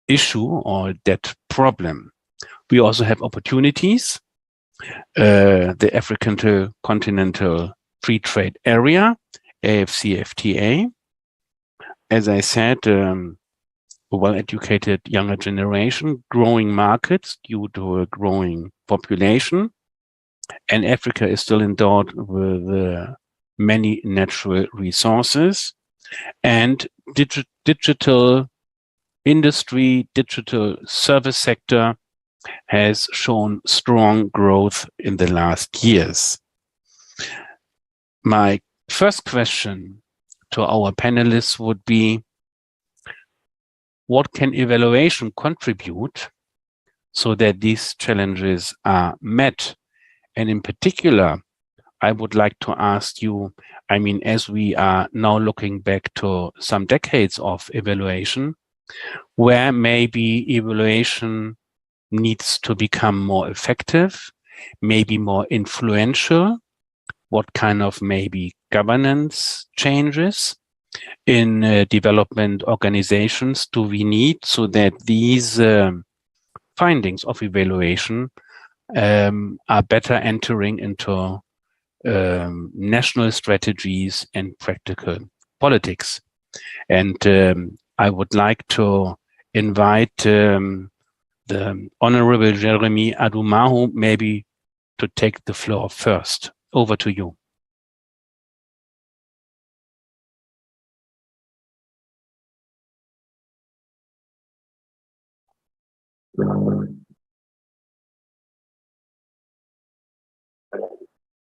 issue or debt problem. We also have opportunities. The African Continental Free Trade Area, AFCFTA. As I said, a well-educated younger generation, growing markets due to a growing population, and Africa is still endowed with many natural resources, and digital industry, digital service sector has shown strong growth in the last years. My first question to our panelists would be, what can evaluation contribute so that these challenges are met? And in particular, I would like to ask you, I mean, as we are now looking back to some decades of evaluation, where maybe evaluation needs to become more effective, maybe more influential, what kind of maybe governance changes in development organizations do we need so that these findings of evaluation are better entering into national strategies and practical politics. And I would like to invite the Honorable Jeremy Adumahu maybe to take the floor first. Over to you.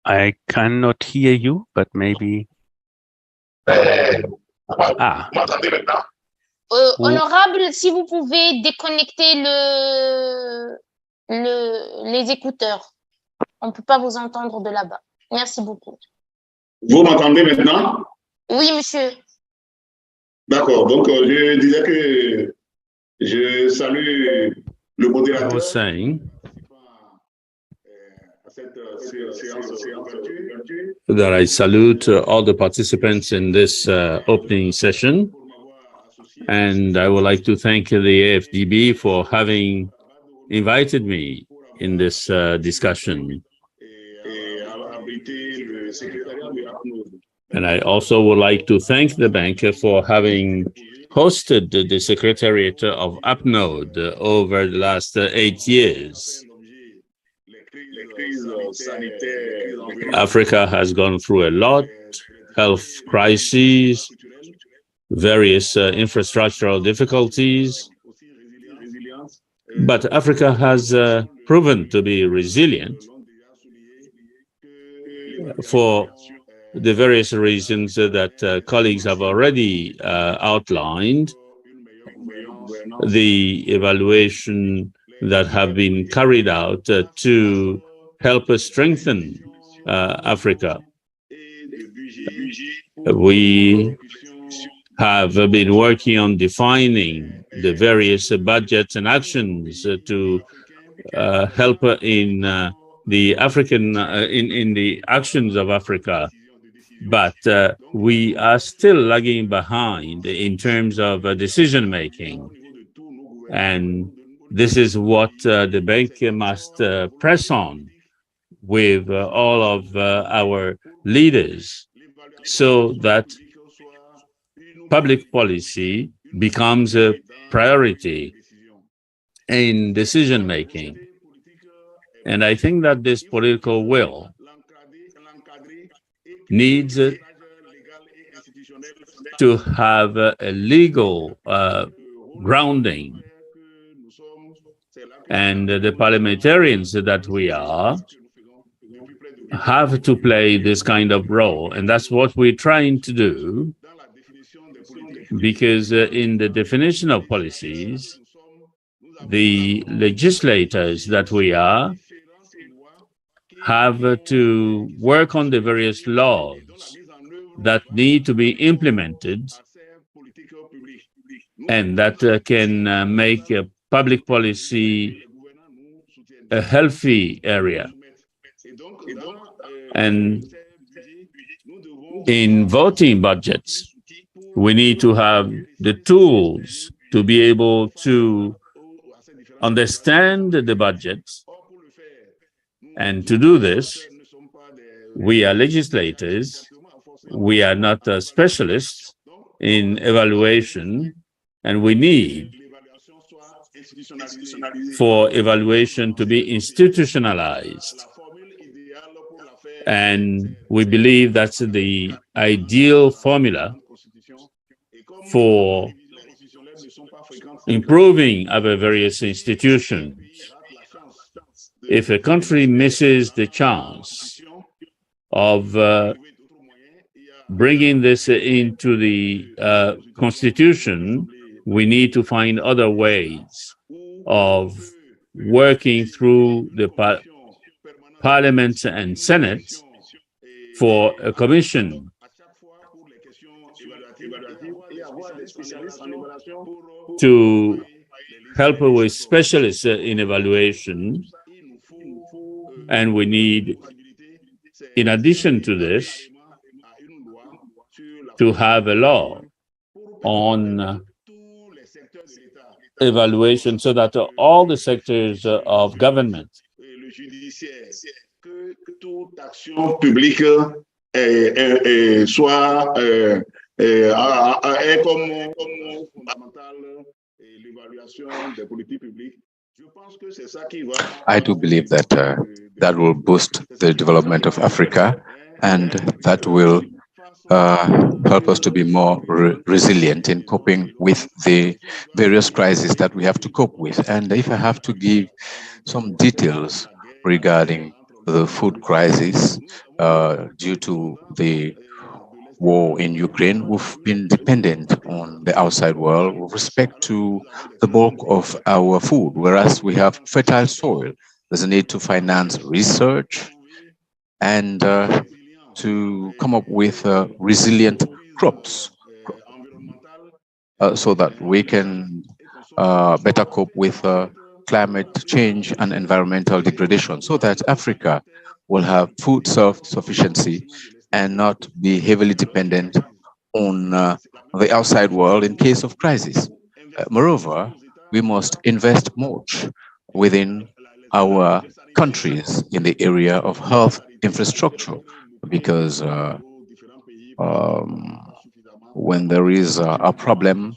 I cannot hear you, but maybe. Honorable, si vous pouvez déconnecter les écouteurs. On ne peut pas vous entendre de là-bas. Merci beaucoup. Vous m'entendez maintenant? Oui, monsieur. D'accord. Donc, je disais que je salue le modérateur. I was saying that I salute all the participants in this opening session And I would like to thank the AFDB for having invited me in this discussion. And I also would like to thank the bank for having hosted the Secretariat of UpNode over the last 8 years. Africa has gone through a lot, health crises, various infrastructural difficulties, but Africa has proven to be resilient for the various reasons that colleagues have already outlined. The evaluation that have been carried out to help us strengthen Africa. We have been working on defining the various budgets and actions to help in the African in the actions of Africa, but we are still lagging behind in terms of decision making, and this is what the bank must press on with all of our leaders, so that public policy becomes a priority in decision making. And I think that this political will needs to have a legal grounding. And the parliamentarians that we are have to play this kind of role. And that's what we're trying to do, because in the definition of policies, the legislators that we are have to work on the various laws that need to be implemented and that can make public policy a healthy area. And in voting budgets, we need to have the tools to be able to understand the budget. And to do this, we are legislators, we are not specialists in evaluation, and we need for evaluation to be institutionalized. And we believe that's the ideal formula for improving our various institutions. If a country misses the chance of bringing this into the constitution, we need to find other ways of working through the parliament and senate for a commission to help with specialists in evaluation. And we need, in addition to this, to have a law on evaluation so that all the sectors of government I do believe that that will boost the development of Africa, and that will help us to be more resilient in coping with the various crises that we have to cope with. And if I have to give some details regarding the food crisis due to the war in Ukraine, we've been dependent on the outside world with respect to the bulk of our food. Whereas we have fertile soil, there's a need to finance research and to come up with resilient crops so that we can better cope with climate change and environmental degradation, so that Africa will have food self-sufficiency and not be heavily dependent on the outside world in case of crisis. Moreover, we must invest much within our countries in the area of health infrastructure, because when there is a problem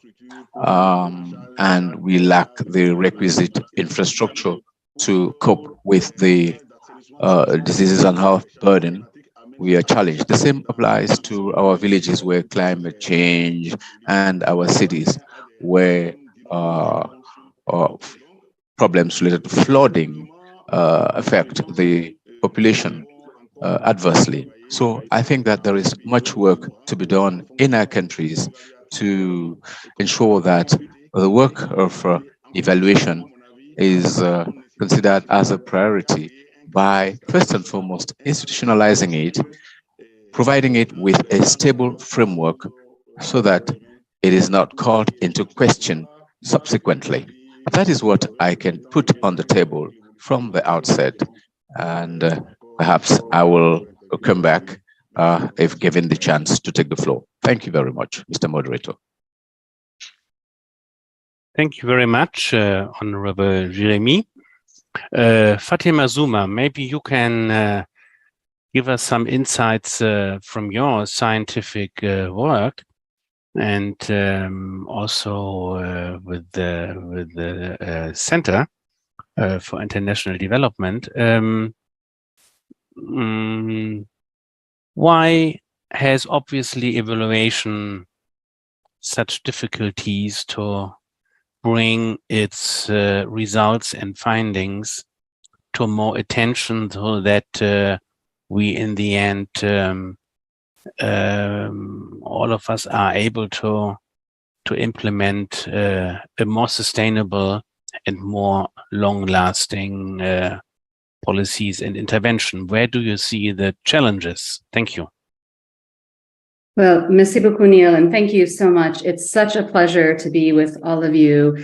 and we lack the requisite infrastructure to cope with the diseases and health burden, we are challenged. The same applies to our villages where climate change and our cities where problems related to flooding affect the population adversely. So I think that there is much work to be done in our countries to ensure that the work of evaluation is considered as a priority by, first and foremost, institutionalizing it, providing it with a stable framework so that it is not called into question subsequently. That is what I can put on the table from the outset, and perhaps I will come back if given the chance to take the floor. Thank you very much, Mr. Moderator. Thank you very much, Honorable Jeremy. Fatima Zuma, maybe you can give us some insights from your scientific work, and also with the Center for International Development. Why has obviously evaluation such difficulties to bring its results and findings to more attention, so that we in the end all of us are able to implement a more sustainable and more long-lasting policies and intervention? Where do you see the challenges? Thank you. Well, merci beaucoup, Neil, and thank you so much. It's such a pleasure to be with all of you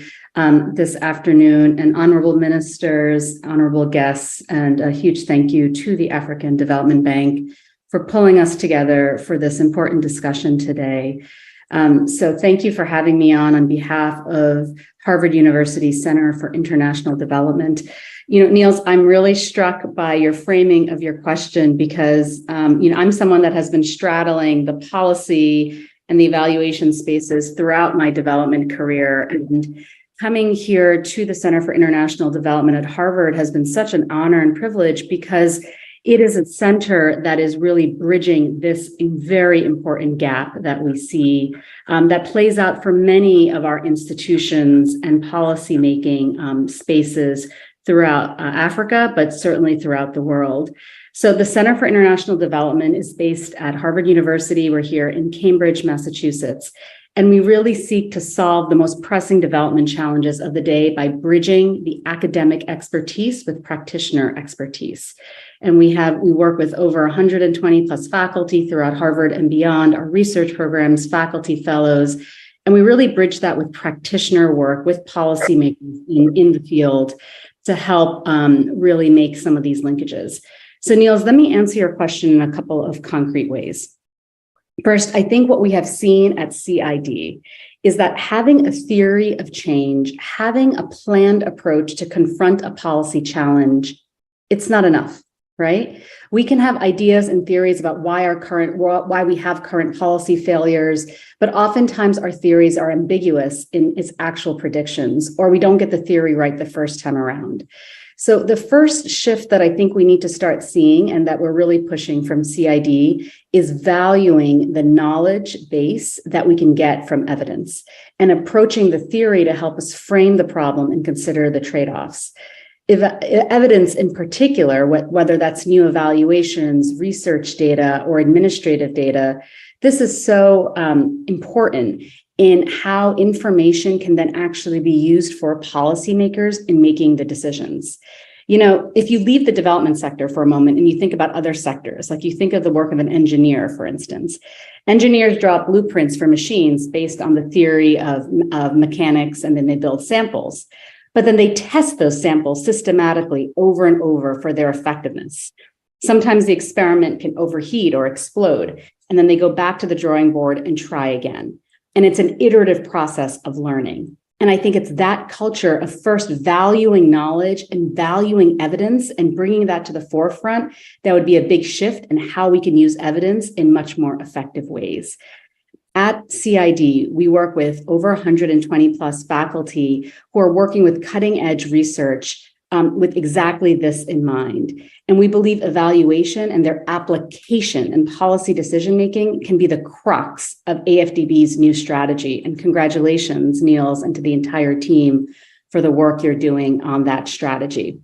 this afternoon, and honorable ministers, honorable guests, and a huge thank you to the African Development Bank for pulling us together for this important discussion today. So thank you for having me on behalf of Harvard University Center for International Development. You know, Niels, I'm really struck by your framing of your question because, I'm someone that has been straddling the policy and the evaluation spaces throughout my development career. And coming here to the Center for International Development at Harvard has been such an honor and privilege, because it is a center that is really bridging this very important gap that we see that plays out for many of our institutions and policymaking spaces throughout Africa, but certainly throughout the world. So the Center for International Development is based at Harvard University. We're here in Cambridge, Massachusetts, and we really seek to solve the most pressing development challenges of the day by bridging the academic expertise with practitioner expertise. And we work with over 120 plus faculty throughout Harvard and beyond, our research programs, faculty fellows, and we really bridge that with practitioner work with policymakers in the field to help really make some of these linkages. So Niels, let me answer your question in a couple of concrete ways. First, I think what we have seen at CID is that having a theory of change, having a planned approach to confront a policy challenge, it's not enough, right? We can have ideas and theories about why we have current policy failures, but oftentimes our theories are ambiguous in its actual predictions, or we don't get the theory right the first time around. So the first shift that I think we need to start seeing, and that we're really pushing from CID, is valuing the knowledge base that we can get from evidence and approaching the theory to help us frame the problem and consider the trade-offs. Evidence in particular, whether that's new evaluations, research data, or administrative data, this is so important in how information can then actually be used for policymakers in making the decisions. You know, if you leave the development sector for a moment and you think about other sectors, like you think of the work of an engineer, for instance, engineers draw up blueprints for machines based on the theory of mechanics, and then they build samples. But then they test those samples systematically over and over for their effectiveness. Sometimes the experiment can overheat or explode, and then they go back to the drawing board and try again. And it's an iterative process of learning. And I think it's that culture of first valuing knowledge and valuing evidence and bringing that to the forefront that would be a big shift in how we can use evidence in much more effective ways. At CID, we work with over 120 plus faculty who are working with cutting edge research with exactly this in mind. And we believe evaluation and their application and policy decision-making can be the crux of AFDB's new strategy. And congratulations, Niels, and to the entire team for the work you're doing on that strategy.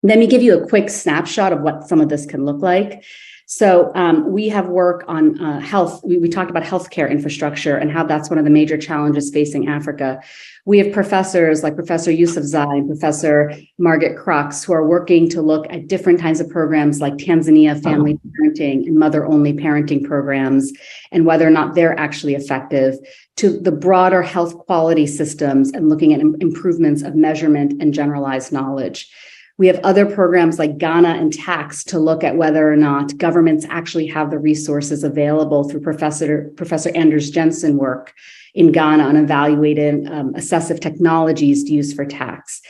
Let me give you a quick snapshot of what some of this can look like. So we have work on health. We talked about healthcare infrastructure and how that's one of the major challenges facing Africa. We have professors like Professor Yusuf Zai and Professor Margaret Crux who are working to look at different kinds of programs like Tanzania family parenting and mother-only parenting programs and whether or not they're actually effective, to the broader health quality systems and looking at improvements of measurement and generalized knowledge. We have other programs like Ghana and Tax to look at whether or not governments actually have the resources available through Professor Anders Jensen work in Ghana on evaluating assessive technologies used for tax.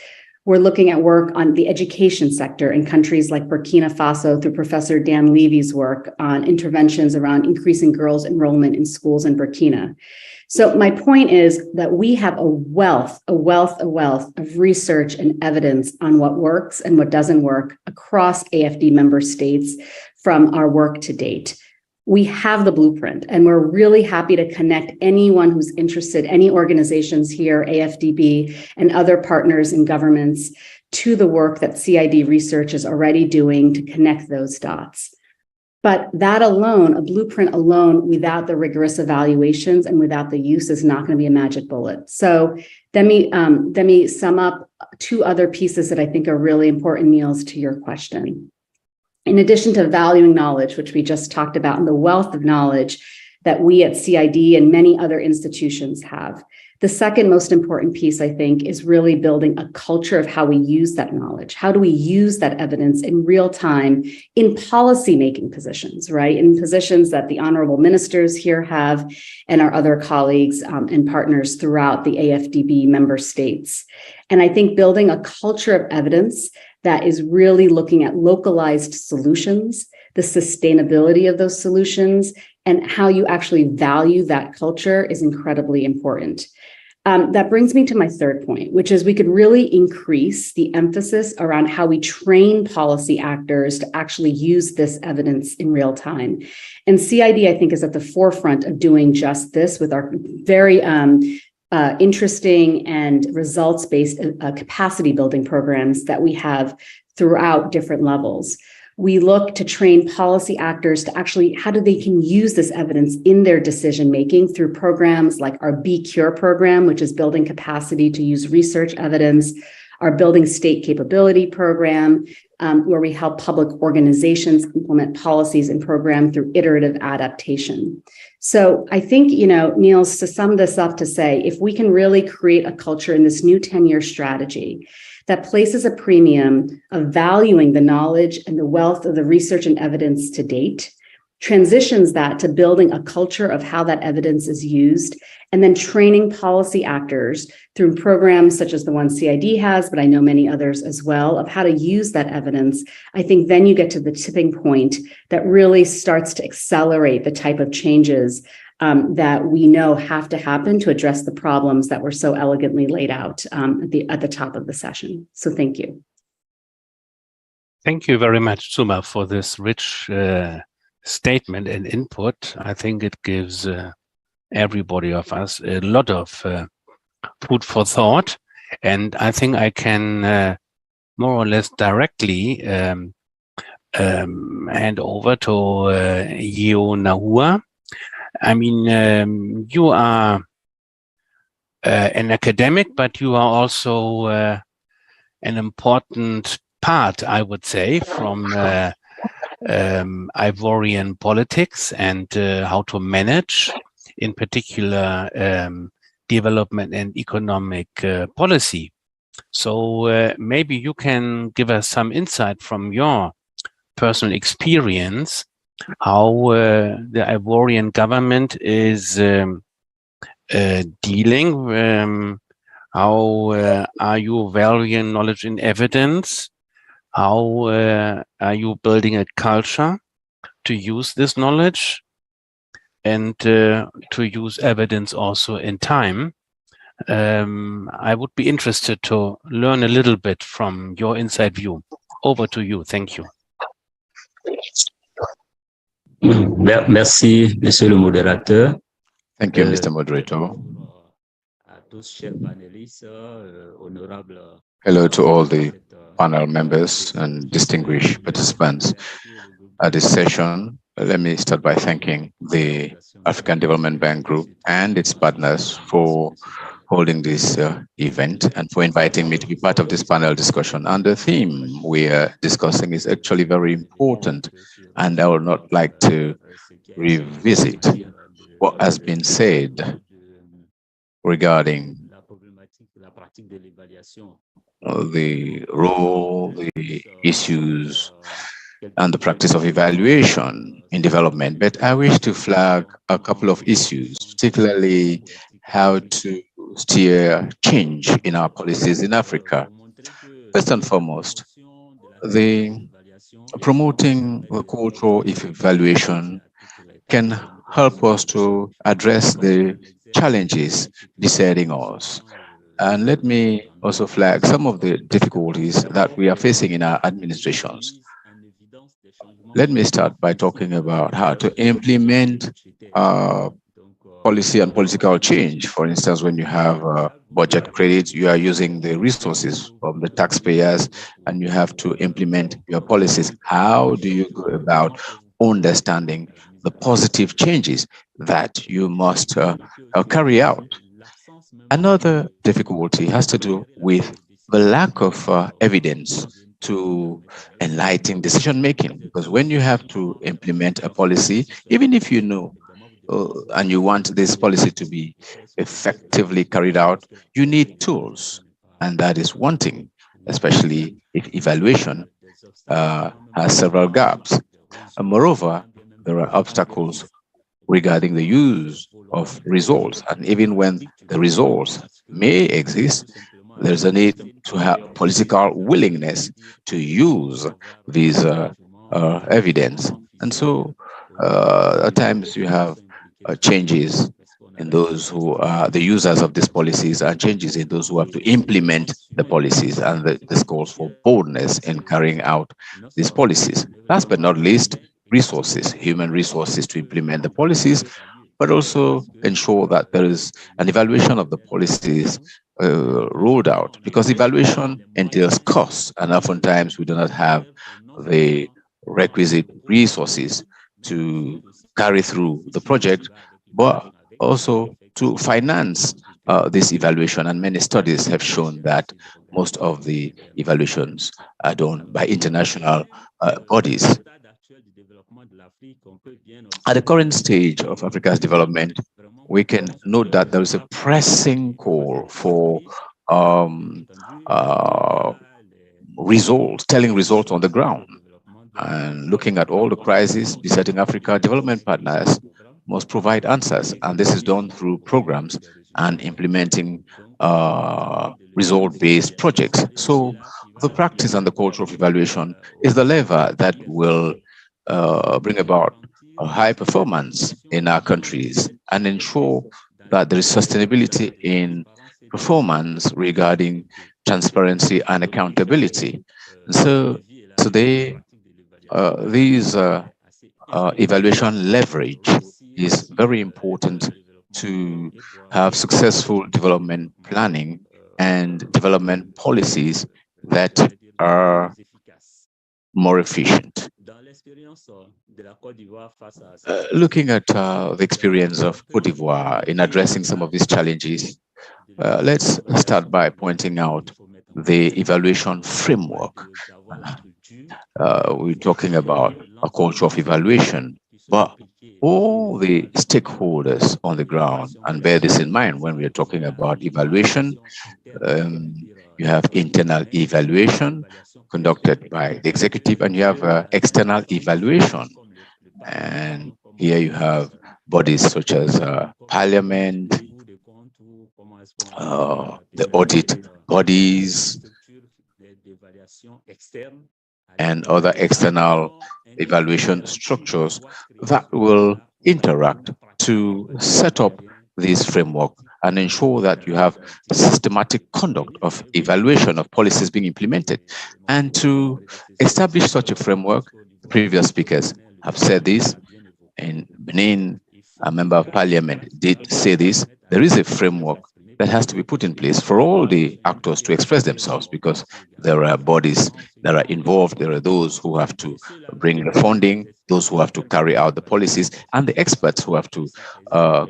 We're looking at work on the education sector in countries like Burkina Faso through Professor Dan Levy's work on interventions around increasing girls' enrollment in schools in Burkina. So my point is that we have a wealth of research and evidence on what works and what doesn't work across AFD member states from our work to date. We have the blueprint, and we're really happy to connect anyone who's interested, any organizations here, AFDB, and other partners in governments to the work that CID research is already doing to connect those dots. But that alone, a blueprint alone, without the rigorous evaluations and without the use is not going to be a magic bullet. So let me sum up two other pieces that I think are really important, Niels, to your question. In addition to valuing knowledge, which we just talked about, and the wealth of knowledge that we at CID and many other institutions have, the second most important piece, I think, is really building a culture of how we use that knowledge. How do we use that evidence in real time in policy-making positions, right? In positions that the honorable ministers here have and our other colleagues and partners throughout the AFDB member states. And I think building a culture of evidence that is really looking at localized solutions, the sustainability of those solutions, and how you actually value that culture is incredibly important. That brings me to my third point, which is we could really increase the emphasis around how we train policy actors to actually use this evidence in real time. And CID, I think, is at the forefront of doing just this with our very interesting and results-based capacity building programs that we have throughout different levels. We look to train policy actors to actually how they can use this evidence in their decision-making through programs like our Be Cure program, which is building capacity to use research evidence, our Building State Capability program, where we help public organizations implement policies and programs through iterative adaptation. So I think, Niels, to sum this up to say, if we can really create a culture in this new 10-year strategy that places a premium of valuing the knowledge and the wealth of the research and evidence to date, transitions that to building a culture of how that evidence is used, and then training policy actors through programs such as the one CID has, but I know many others as well, of how to use that evidence, I think then you get to the tipping point that really starts to accelerate the type of changes that we know have to happen to address the problems that were so elegantly laid out at the top of the session. So thank you. Thank you very much, Zuma, for this rich statement and input. I think it gives everybody of us a lot of food for thought. And I think I can more or less directly hand over to Yeo Nahua. I mean, you are an academic, but you are also an important part, I would say, from Ivorian politics and how to manage, in particular, development and economic policy. So maybe you can give us some insight from your personal experience how the Ivorian government is dealing. How are you valuing knowledge in evidence? How are you building a culture to use this knowledge and to use evidence also in time? I would be interested to learn a little bit from your inside view. Over to you. Thank you. Merci, Monsieur le modérateur. Thank you, Mr. Moderator. Hello to all the panel members and distinguished participants at this session. Let me start by thanking the African Development Bank Group and its partners for holding this event and for inviting me to be part of this panel discussion. And the theme we are discussing is actually very important, and I would not like to revisit what has been said regarding the role, the issues, and the practice of evaluation in development. But I wish to flag a couple of issues, particularly how to steer change in our policies in Africa. First and foremost, promoting the culture of evaluation can help us to address the challenges besetting us. And let me also flag some of the difficulties that we are facing in our administrations. Let me start by talking about how to implement policy and political change. For instance, when you have budget credits, you are using the resources from the taxpayers and you have to implement your policies. How do you go about understanding the positive changes that you must carry out? Another difficulty has to do with the lack of evidence to enlighten decision-making, because when you have to implement a policy, even if you know and you want this policy to be effectively carried out, you need tools, and that is one thing, especially if evaluation has several gaps. And moreover, there are obstacles regarding the use of results, and even when the results may exist, there's a need to have political willingness to use these evidence. And so at times you have changes in those who are the users of these policies and changes in those who have to implement the policies, and this calls for boldness in carrying out these policies. Last but not least, resources, human resources to implement the policies, but also ensure that there is an evaluation of the policies rolled out, because evaluation entails costs, and oftentimes we do not have the requisite resources to carry through the project, but also to finance this evaluation. And many studies have shown that most of the evaluations are done by international bodies. At the current stage of Africa's development, we can note that there is a pressing call for telling results on the ground. And looking at all the crises besetting Africa, development partners must provide answers. And this is done through programs and implementing result-based projects. So the practice and the culture of evaluation is the lever that will bring about a high performance in our countries and ensure that there is sustainability in performance regarding transparency and accountability. And so today, these evaluation leverage is very important to have successful development planning and development policies that are more efficient. Looking at the experience of Côte d'Ivoire in addressing some of these challenges, let's start by pointing out the evaluation framework. We're talking about a culture of evaluation, but all the stakeholders on the ground, and bear this in mind when we are talking about evaluation, you have internal evaluation conducted by the executive, and you have external evaluation. And here you have bodies such as Parliament, the audit bodies, and other external evaluation structures that will interact to set up this framework and ensure that you have systematic conduct of evaluation of policies being implemented. And to establish such a framework, previous speakers have said this. In Benin, a member of parliament did say this. There is a framework that has to be put in place for all the actors to express themselves, because there are bodies that are involved. There are those who have to bring the funding, those who have to carry out the policies, and the experts who have to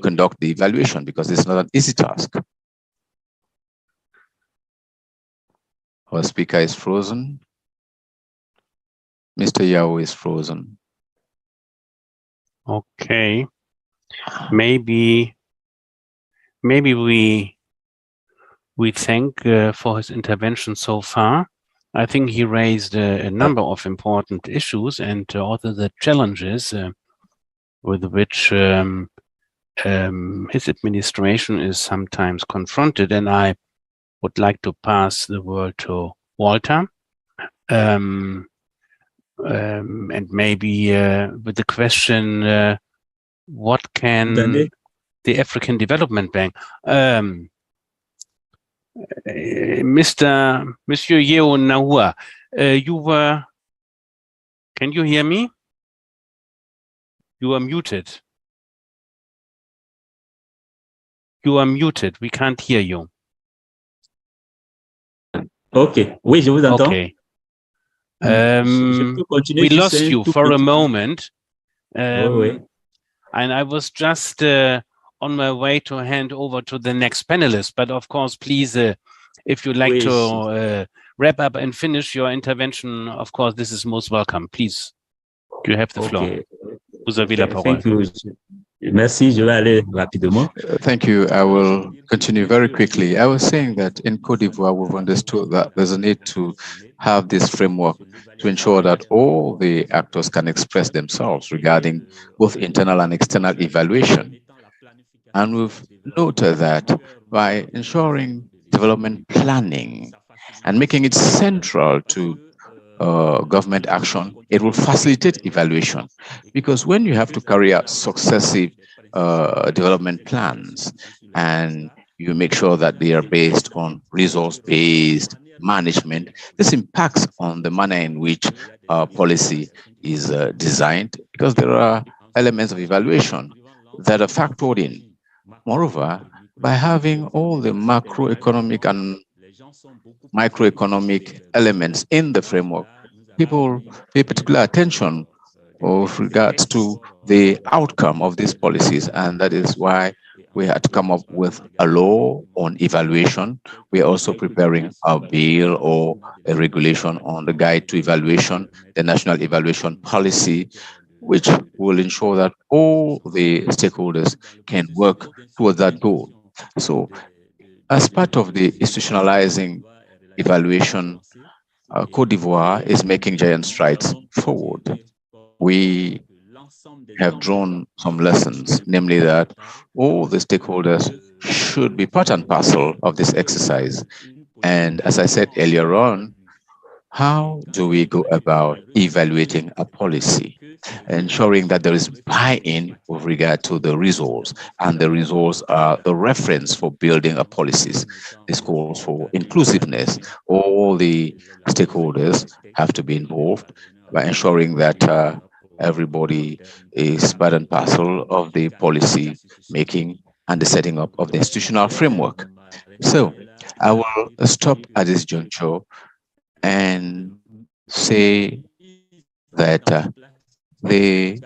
conduct the evaluation, because it's not an easy task. Our speaker is frozen. Mr. Yao is frozen. Okay. Maybe we thank for his intervention so far. I think he raised a number of important issues and also the challenges with which his administration is sometimes confronted. And I would like to pass the word to Walter. And maybe with the question, what can the African Development Bank, Monsieur Yeo Nahua, can you hear me? You are muted. You are muted. We can't hear you. Okay. Oui, je vous entends. Okay. We lost you for a moment. And I was just on my way to hand over to the next panelist. But of course, please, if you'd like to wrap up and finish your intervention, of course, this is most welcome. Please, you have the floor. Vous avez la parole. Thank you. Merci, je vais aller rapidement. Thank you. I will continue very quickly. I was saying that in Côte d'Ivoire, we've understood that there's a need to have this framework to ensure that all the actors can express themselves regarding both internal and external evaluation. And we've noted that by ensuring development planning and making it central to government action, it will facilitate evaluation. Because when you have to carry out successive development plans and you make sure that they are based on resource-based management, this impacts on the manner in which policy is designed, because there are elements of evaluation that are factored in. Moreover, by having all the macroeconomic and microeconomic elements in the framework, people pay particular attention with regards to the outcome of these policies, and that is why we had to come up with a law on evaluation. We are also preparing a bill or a regulation on the guide to evaluation, the national evaluation policy, which will ensure that all the stakeholders can work towards that goal. So as part of the institutionalizing evaluation, Côte d'Ivoire is making giant strides forward. We have drawn some lessons, namely that all the stakeholders should be part and parcel of this exercise. And as I said earlier on, how do we go about evaluating a policy, ensuring that there is buy-in with regard to the results, and the results are the reference for building a policies. This calls for inclusiveness. All the stakeholders have to be involved by ensuring that everybody is part and parcel of the policy making and the setting up of the institutional framework. So I will stop at this juncture and say that we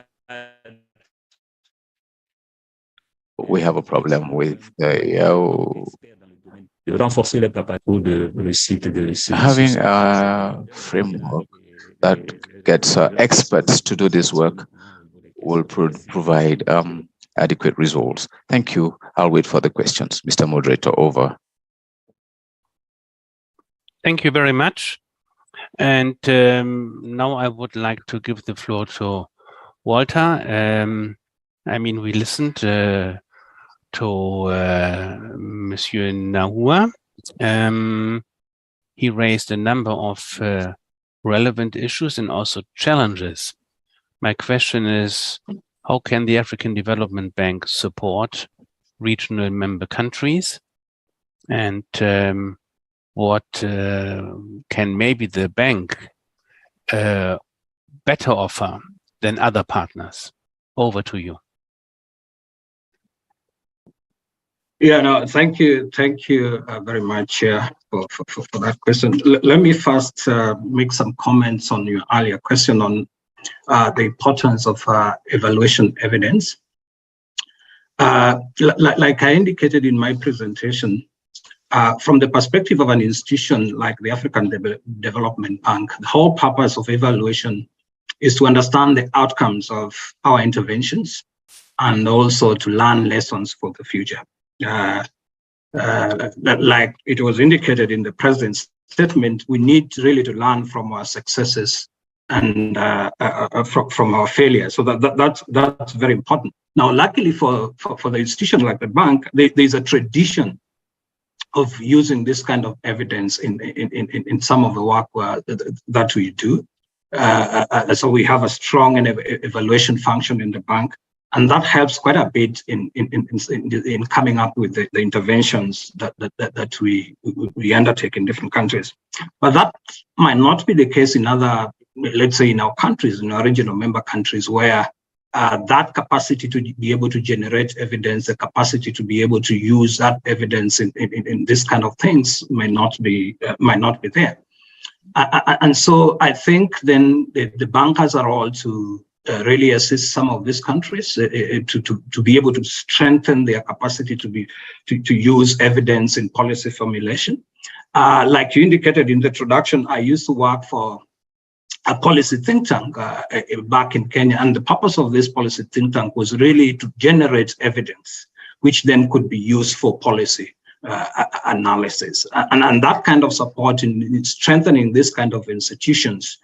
have a problem with having a framework that gets experts to do this work will provide adequate results. Thank you. I'll wait for the questions. Mr. Moderator, over. Thank you very much. And now I would like to give the floor to Walter. I mean, we listened to Monsieur Nahua. He raised a number of relevant issues and also challenges. My question is, how can the African Development Bank support regional member countries? And what can maybe the bank better offer than other partners? Over to you. Yeah, no, thank you very much for that question. Let me first make some comments on your earlier question on the importance of evaluation evidence. Like I indicated in my presentation, from the perspective of an institution like the African Development Bank, the whole purpose of evaluation is to understand the outcomes of our interventions and also to learn lessons for the future. Like it was indicated in the president's statement, we need really to learn from our successes and from our failures. So that's very important. Now, luckily for the institution like the bank, there's a tradition of using this kind of evidence in some of the work that we do. So we have a strong evaluation function in the bank, and that helps quite a bit in coming up with the interventions that we undertake in different countries. But that might not be the case in other, let's say, in our countries, in our regional member countries, where that capacity to be able to generate evidence, the capacity to be able to use that evidence in this kind of things might not be there. And so I think then the bank has a role to really assist some of these countries to be able to strengthen their capacity to use evidence in policy formulation. Like you indicated in the introduction, I used to work for a policy think tank back in Kenya, and the purpose of this policy think tank was really to generate evidence, which then could be used for policy analysis, and that kind of support in strengthening this kind of institutions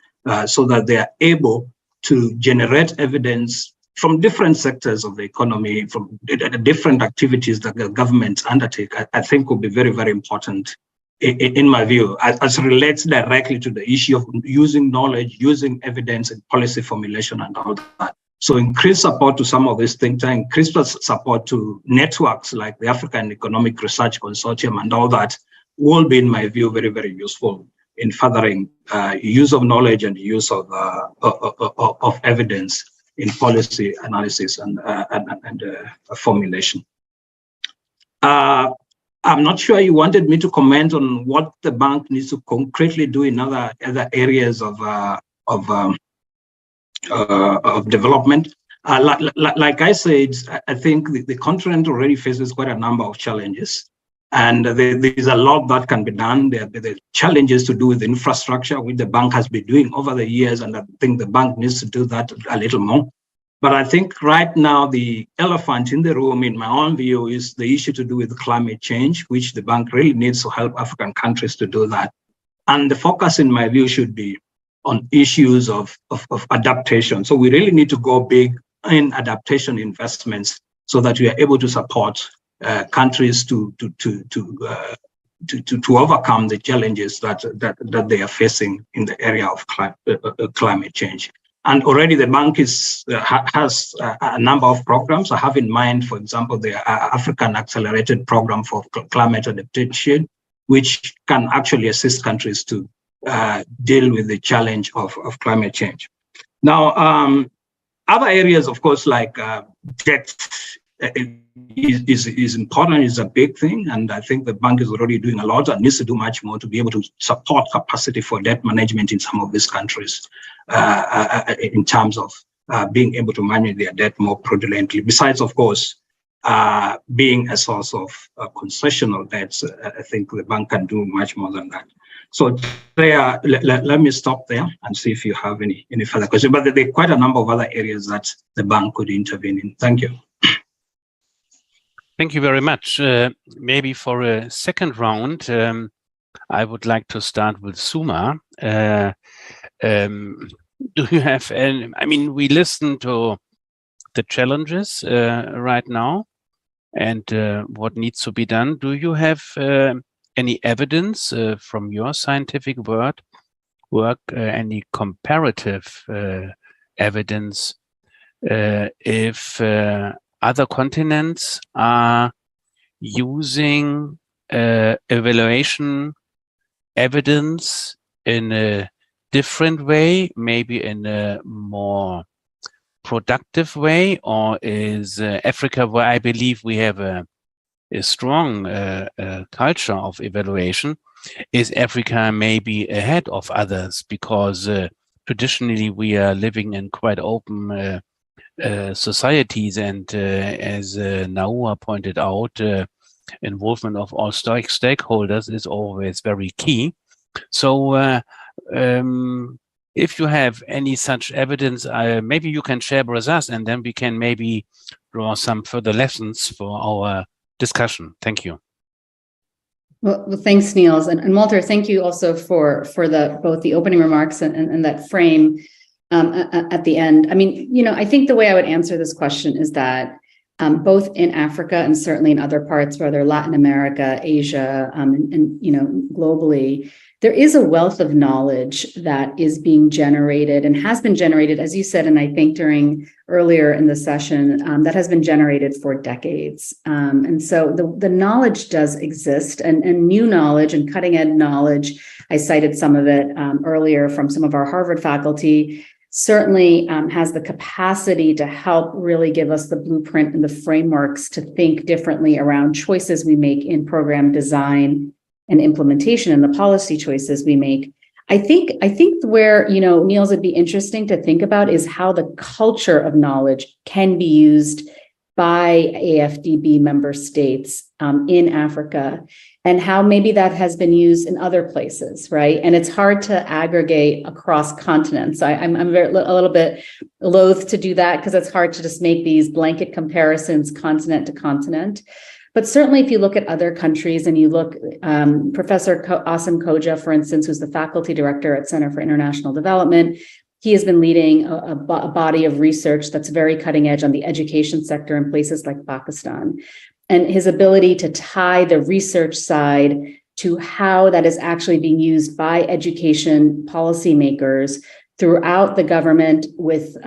so that they are able to generate evidence from different sectors of the economy, from different activities that the governments undertake, I think will be very, very important in my view, as relates directly to the issue of using knowledge, using evidence in policy formulation and all that. So increased support to some of these think tanks, increased support to networks like the African Economic Research Consortium and all that will be, in my view, very, very useful in furthering use of knowledge and use of evidence in policy analysis and formulation. I'm not sure you wanted me to comment on what the bank needs to concretely do in other areas of development. Like I said, I think the continent already faces quite a number of challenges, and there's a lot that can be done. There are challenges to do with infrastructure, which the bank has been doing over the years, and I think the bank needs to do that a little more. But I think right now the elephant in the room, in my own view, is the issue to do with climate change, which the bank really needs to help African countries to do that. And the focus, in my view, should be on issues of adaptation. So we really need to go big in adaptation investments so that we are able to support countries to overcome the challenges that they are facing in the area of climate change. And already the bank has a number of programs. I have in mind, for example, the African Accelerated Program for Climate Adaptation, which can actually assist countries to deal with the challenge of climate change. Now, other areas, of course, like debt is important, is a big thing. And I think the bank is already doing a lot and needs to do much more to be able to support capacity for debt management in some of these countries in terms of being able to manage their debt more prudently. Besides, of course, being a source of concessional debts, I think the bank can do much more than that. So there, let me stop there and see if you have any further questions. But there are quite a number of other areas that the bank could intervene in. Thank you. Thank you very much. Maybe for a second round, I would like to start with Suma. Do you have any, I mean, we listen to the challenges right now and what needs to be done. Do you have any evidence from your scientific work, any comparative evidence if other continents are using evaluation evidence in a different way, maybe in a more productive way, or is Africa, where I believe we have a strong culture of evaluation, is Africa maybe ahead of others because traditionally we are living in quite open societies, and as Naua pointed out, involvement of all stakeholders is always very key. So if you have any such evidence, maybe you can share with us, and then we can maybe draw some further lessons for our discussion. Thank you. Well, thanks, Niels. And Walter, thank you also for both the opening remarks and that frame at the end. I mean, you know, I think the way I would answer this question is that both in Africa and certainly in other parts, whether Latin America, Asia, and you know, globally, there is a wealth of knowledge that is being generated and has been generated, as you said, and I think during earlier in the session, that has been generated for decades. And so the knowledge does exist, and new knowledge and cutting edge knowledge. I cited some of it earlier from some of our Harvard faculty, certainly has the capacity to help really give us the blueprint and the frameworks to think differently around choices we make in program design and implementation and the policy choices we make. I think where, you know, Niels, it'd be interesting to think about is how the culture of knowledge can be used by AFDB member states in Africa, and how maybe that has been used in other places, right? And it's hard to aggregate across continents. I'm a little bit loath to do that because it's hard to just make these blanket comparisons continent to continent. But certainly if you look at other countries and you look, Professor Asim Koja, for instance, who's the faculty director at Center for International Development, he has been leading a body of research that's very cutting edge on the education sector in places like Pakistan. And his ability to tie the research side to how that is actually being used by education policymakers throughout the government, with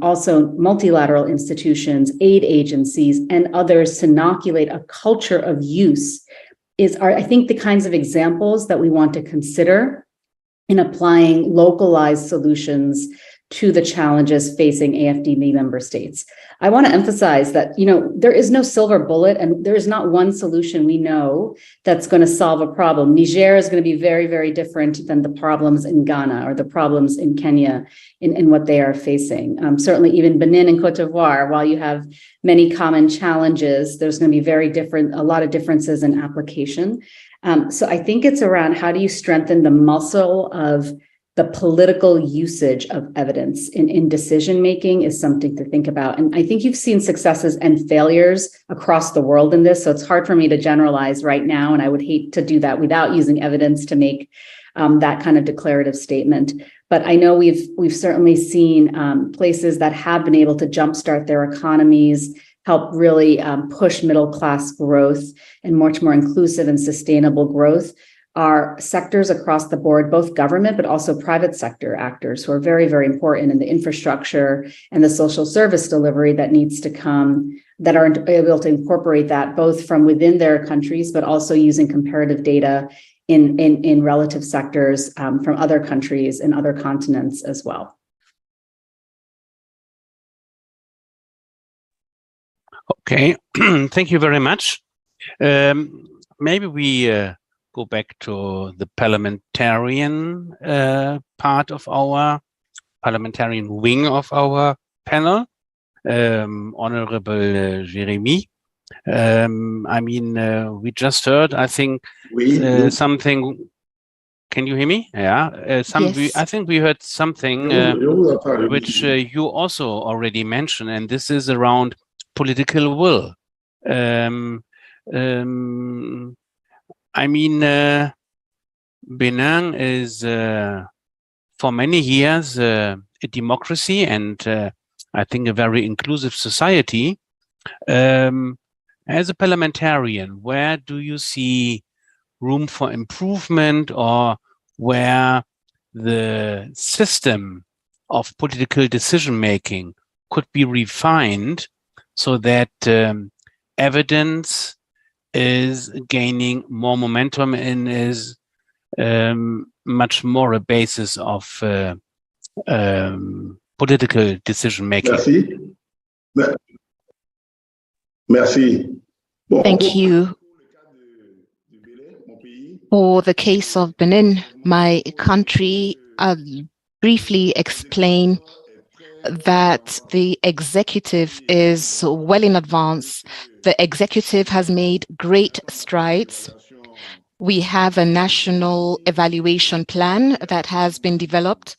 also multilateral institutions, aid agencies, and others, to inoculate a culture of use are, I think, the kinds of examples that we want to consider in applying localized solutions to the challenges facing AFDB member states. I want to emphasize that, you know, there is no silver bullet, and there is not one solution we know that's going to solve a problem. Niger is going to be very, very different than the problems in Ghana or the problems in Kenya in what they are facing. Certainly even Benin and Cote d'Ivoire, while you have many common challenges, there's going to be a lot of differences in application. So I think it's around how do you strengthen the muscle of the political usage of evidence in decision-making is something to think about. And I think you've seen successes and failures across the world in this, so it's hard for me to generalize right now, and I would hate to do that without using evidence to make that kind of declarative statement. But I know we've certainly seen places that have been able to jumpstart their economies, help really push middle-class growth and much more inclusive and sustainable growth, are sectors across the board, both government, but also private sector actors who are very, very important in the infrastructure and the social service delivery that needs to come, that are able to incorporate that both from within their countries, but also using comparative data in relative sectors from other countries and other continents as well. Okay, thank you very much. Maybe we go back to the parliamentarian part of our parliamentarian wing of our panel, Honorable Jeremy. I mean, we just heard, I think, something. Can you hear me? Yeah. Yes. I think we heard something which you also already mentioned, and this is around political will. I mean, Benin is for many years a democracy and I think a very inclusive society. As a parliamentarian, where do you see room for improvement, or where the system of political decision-making could be refined so that evidence is gaining more momentum and is much more a basis of political decision-making? Merci. Merci. Thank you. For the case of Benin, my country, I'll briefly explain that the executive is well in advance. The executive has made great strides. We have a national evaluation plan that has been developed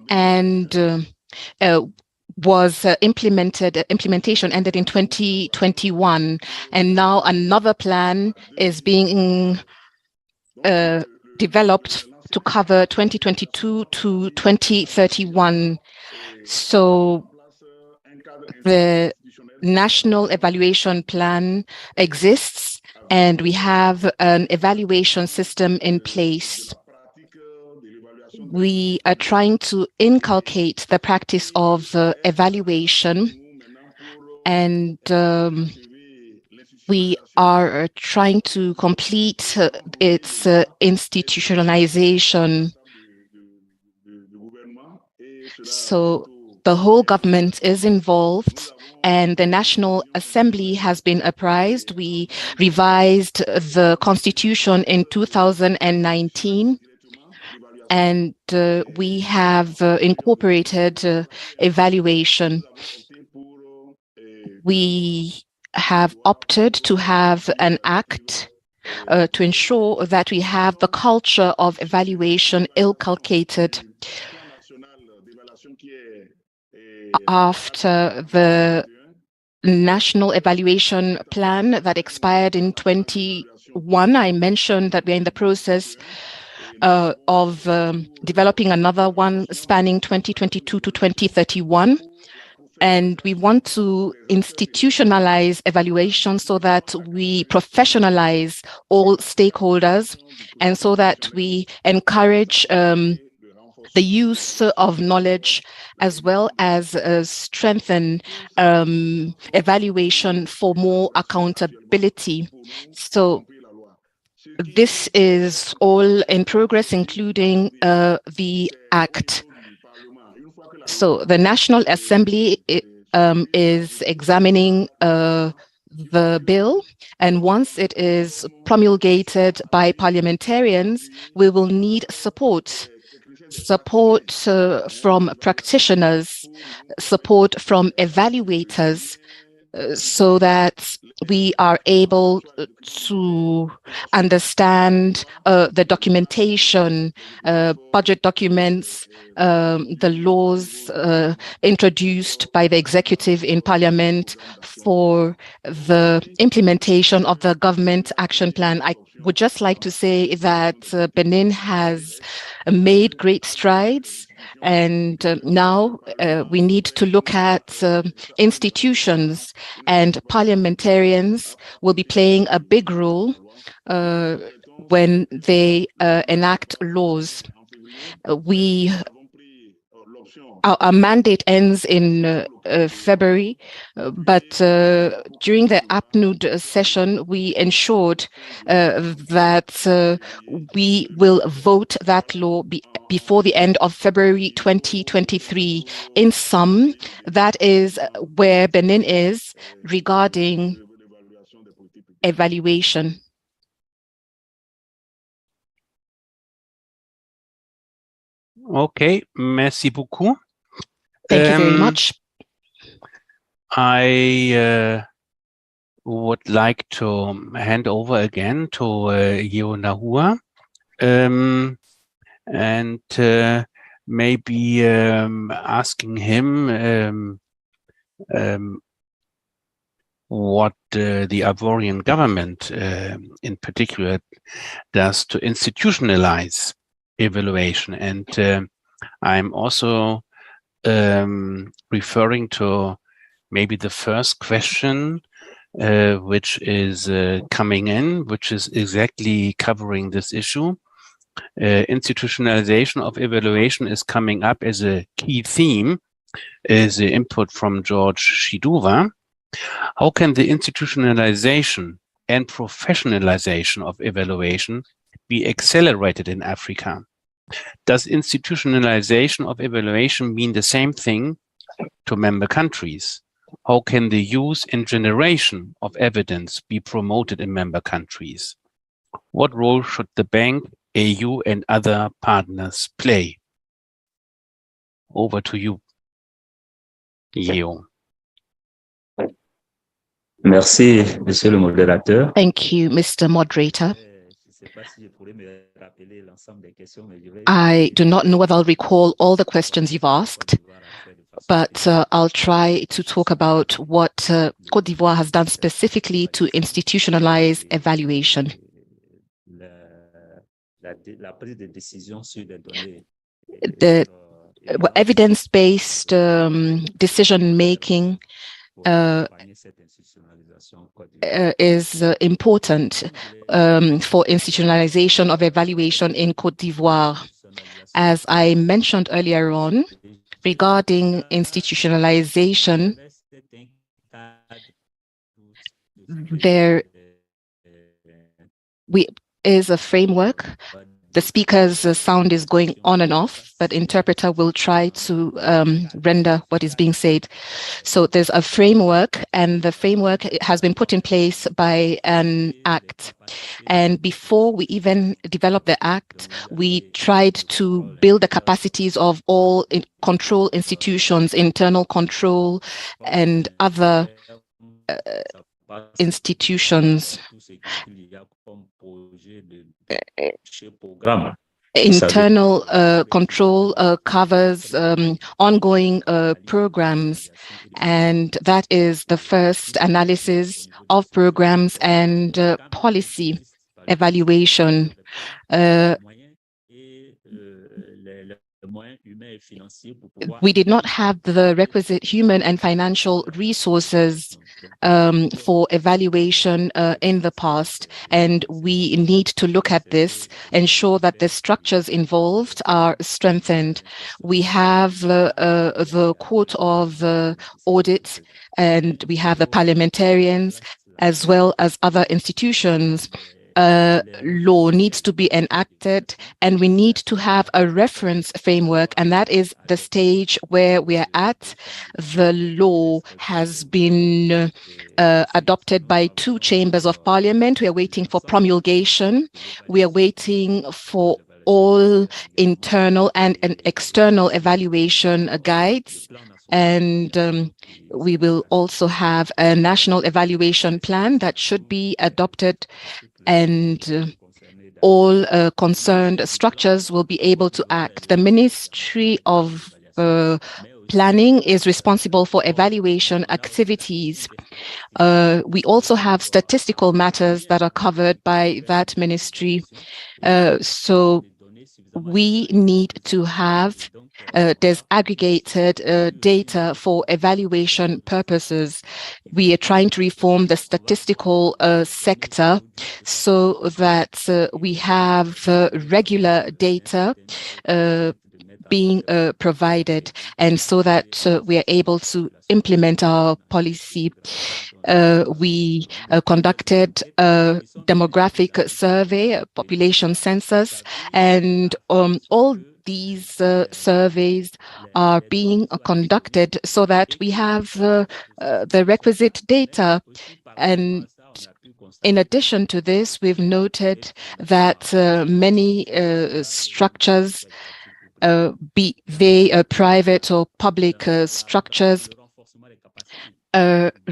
and implementation ended in 2021, and now another plan is being developed to cover 2022 to 2031. So the national evaluation plan exists, and we have an evaluation system in place. We are trying to inculcate the practice of evaluation, and we are trying to complete its institutionalization. So the whole government is involved, and the National Assembly has been apprised. We revised the Constitution in 2019. And we have incorporated evaluation. We have opted to have an act to ensure that we have the culture of evaluation inculcated. After the national evaluation plan that expired in 2021, I mentioned that we're in the process of developing another one spanning 2022 to 2031. And we want to institutionalize evaluation so that we professionalize all stakeholders and so that we encourage the use of knowledge as well as strengthen evaluation for more accountability. So this is all in progress, including the Act. So the National Assembly is examining the bill, and once it is promulgated by parliamentarians, we will need support from practitioners, support from evaluators, so that we are able to understand the documentation, budget documents, the laws introduced by the executive in parliament for the implementation of the government action plan. I would just like to say that Benin has made great strides, and now we need to look at institutions, and parliamentarians will be playing a big role when they enact laws. Our mandate ends in February, but during the APNUD session, we ensured that we will vote that law before the end of February 2023. In sum, that is where Benin is regarding evaluation. Okay, merci beaucoup. Thank you very much. I would like to hand over again to Yeo Nahua, and maybe asking him what the Ivorian government in particular does to institutionalize evaluation. And I'm also referring to maybe the first question which is coming in, which is exactly covering this issue. Institutionalization of evaluation is coming up as a key theme, as the input from George Shiduva. How can the institutionalization and professionalization of evaluation be accelerated in Africa? Does institutionalization of evaluation mean the same thing to member countries? How can the use and generation of evidence be promoted in member countries? What role should the bank, AU, and other partners play? Over to you, Yeo. Merci, Monsieur le modérateur. Thank you, Mr. Moderator. I do not know whether I'll recall all the questions you've asked, but I'll try to talk about what Côte d'Ivoire has done specifically to institutionalize evaluation. The evidence-based decision-making is important for institutionalization of evaluation in Côte d'Ivoire. As I mentioned earlier on, regarding institutionalization, there is a framework. The speaker's sound is going on and off, but interpreter will try to render what is being said. So there's a framework, and the framework has been put in place by an act. And before we even developed the act, we tried to build the capacities of all control institutions, internal control, and other institutions. Internal control covers ongoing programs, and that is the first analysis of programs and policy evaluation. We did not have the requisite human and financial resources for evaluation in the past, and we need to look at this, ensure that the structures involved are strengthened. We have the Court of Audit, and we have the parliamentarians, as well as other institutions. Law needs to be enacted, and we need to have a reference framework, and that is the stage where we are at. The law has been adopted by 2 chambers of parliament. We are waiting for promulgation. We are waiting for all internal and external evaluation guides. And we will also have a national evaluation plan that should be adopted, and all concerned structures will be able to act. The Ministry of Planning is responsible for evaluation activities. We also have statistical matters that are covered by that ministry. So we need to have disaggregated data for evaluation purposes. We are trying to reform the statistical sector so that we have regular data being provided, and so that we are able to implement our policy. We conducted a demographic survey, a population census, and all these surveys are being conducted so that we have the requisite data. And in addition to this, we've noted that many structures, be they private or public structures,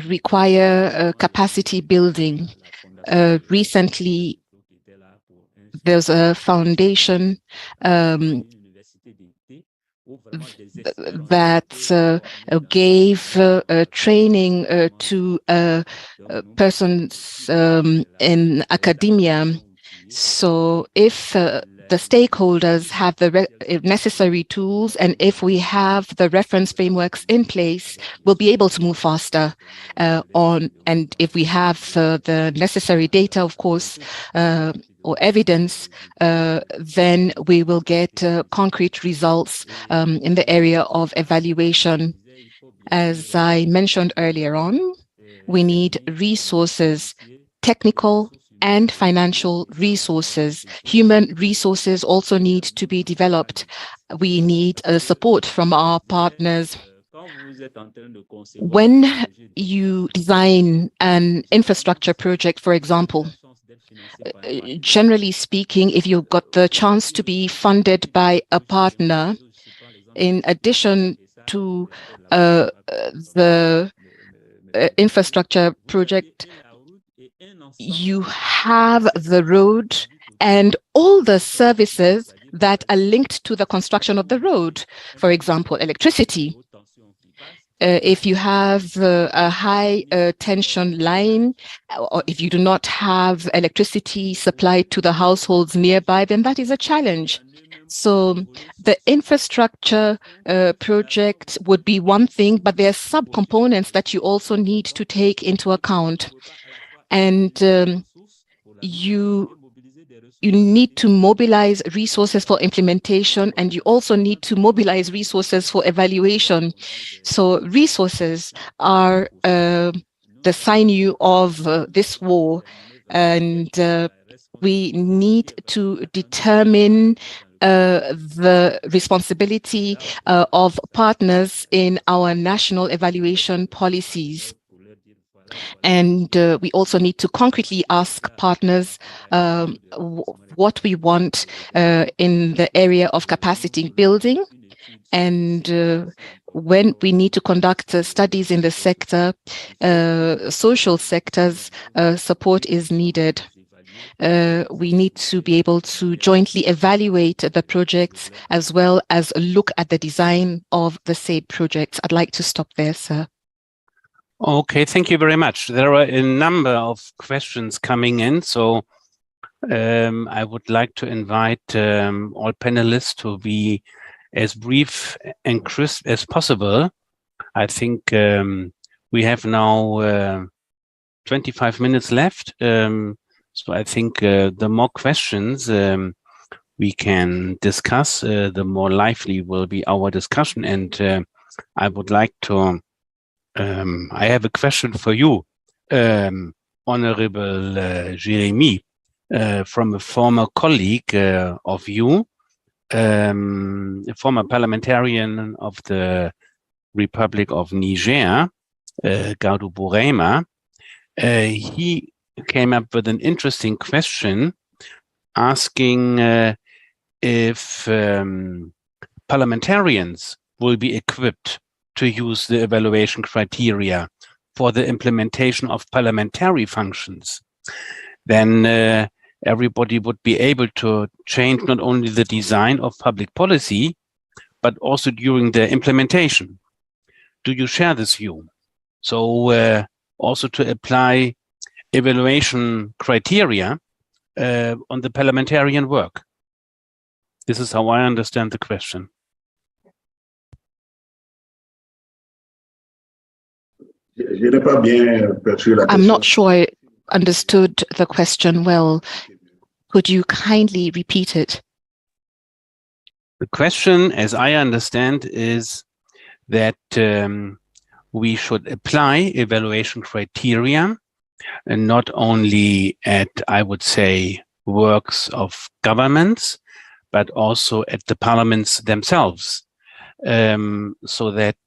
require capacity building. Recently, there's a foundation that gave training to persons in academia. So if the stakeholders have the necessary tools, and if we have the reference frameworks in place, we'll be able to move faster on. And if we have the necessary data, of course, or evidence, then we will get concrete results in the area of evaluation. As I mentioned earlier on, we need resources, technical and financial resources. Human resources also need to be developed. We need support from our partners. When you design an infrastructure project, for example, generally speaking, if you got the chance to be funded by a partner, in addition to the infrastructure project, you have the road and all the services that are linked to the construction of the road. For example, electricity. If you have a high tension line, or if you do not have electricity supplied to the households nearby, then that is a challenge. So the infrastructure project would be one thing, but there are subcomponents that you also need to take into account. And you need to mobilize resources for implementation, and you also need to mobilize resources for evaluation. So resources are the sinew of this war, and we need to determine the responsibility of partners in our national evaluation policies. And we also need to concretely ask partners what we want in the area of capacity building. And when we need to conduct studies in the sector, social sectors, support is needed. We need to be able to jointly evaluate the projects as well as look at the design of the said projects. I'd like to stop there, sir. Okay, thank you very much. There are a number of questions coming in, so I would like to invite all panelists to be as brief and crisp as possible. I think we have now 25 minutes left, so I think the more questions we can discuss, the more lively will be our discussion. And I would like to I have a question for you, Honorable Jeremy, from a former colleague of you, a former parliamentarian of the Republic of Niger, Gadou Bourema. He came up with an interesting question asking if parliamentarians will be equipped to use the evaluation criteria for the implementation of parliamentary functions. Then everybody would be able to change not only the design of public policy, but also during the implementation. Do you share this view? So also to apply evaluation criteria on the parliamentarian work. This is how I understand the question. I'm not sure I understood the question well. Could you kindly repeat it? The question, as I understand, is that we should apply evaluation criteria and not only at, I would say, works of governments, but also at the parliaments themselves, so that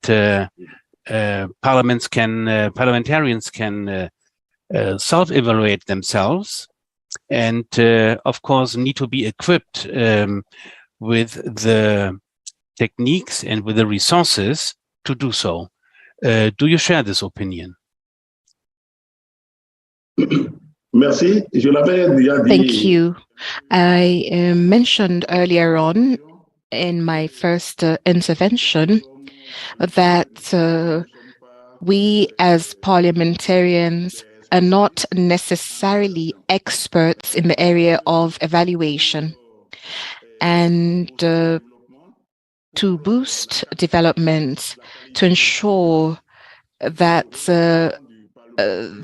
parliamentarians can self-evaluate themselves, and of course need to be equipped with the techniques and with the resources to do so. Do you share this opinion? Thank you. I mentioned earlier on in my first intervention that we as parliamentarians are not necessarily experts in the area of evaluation. And to boost development, to ensure that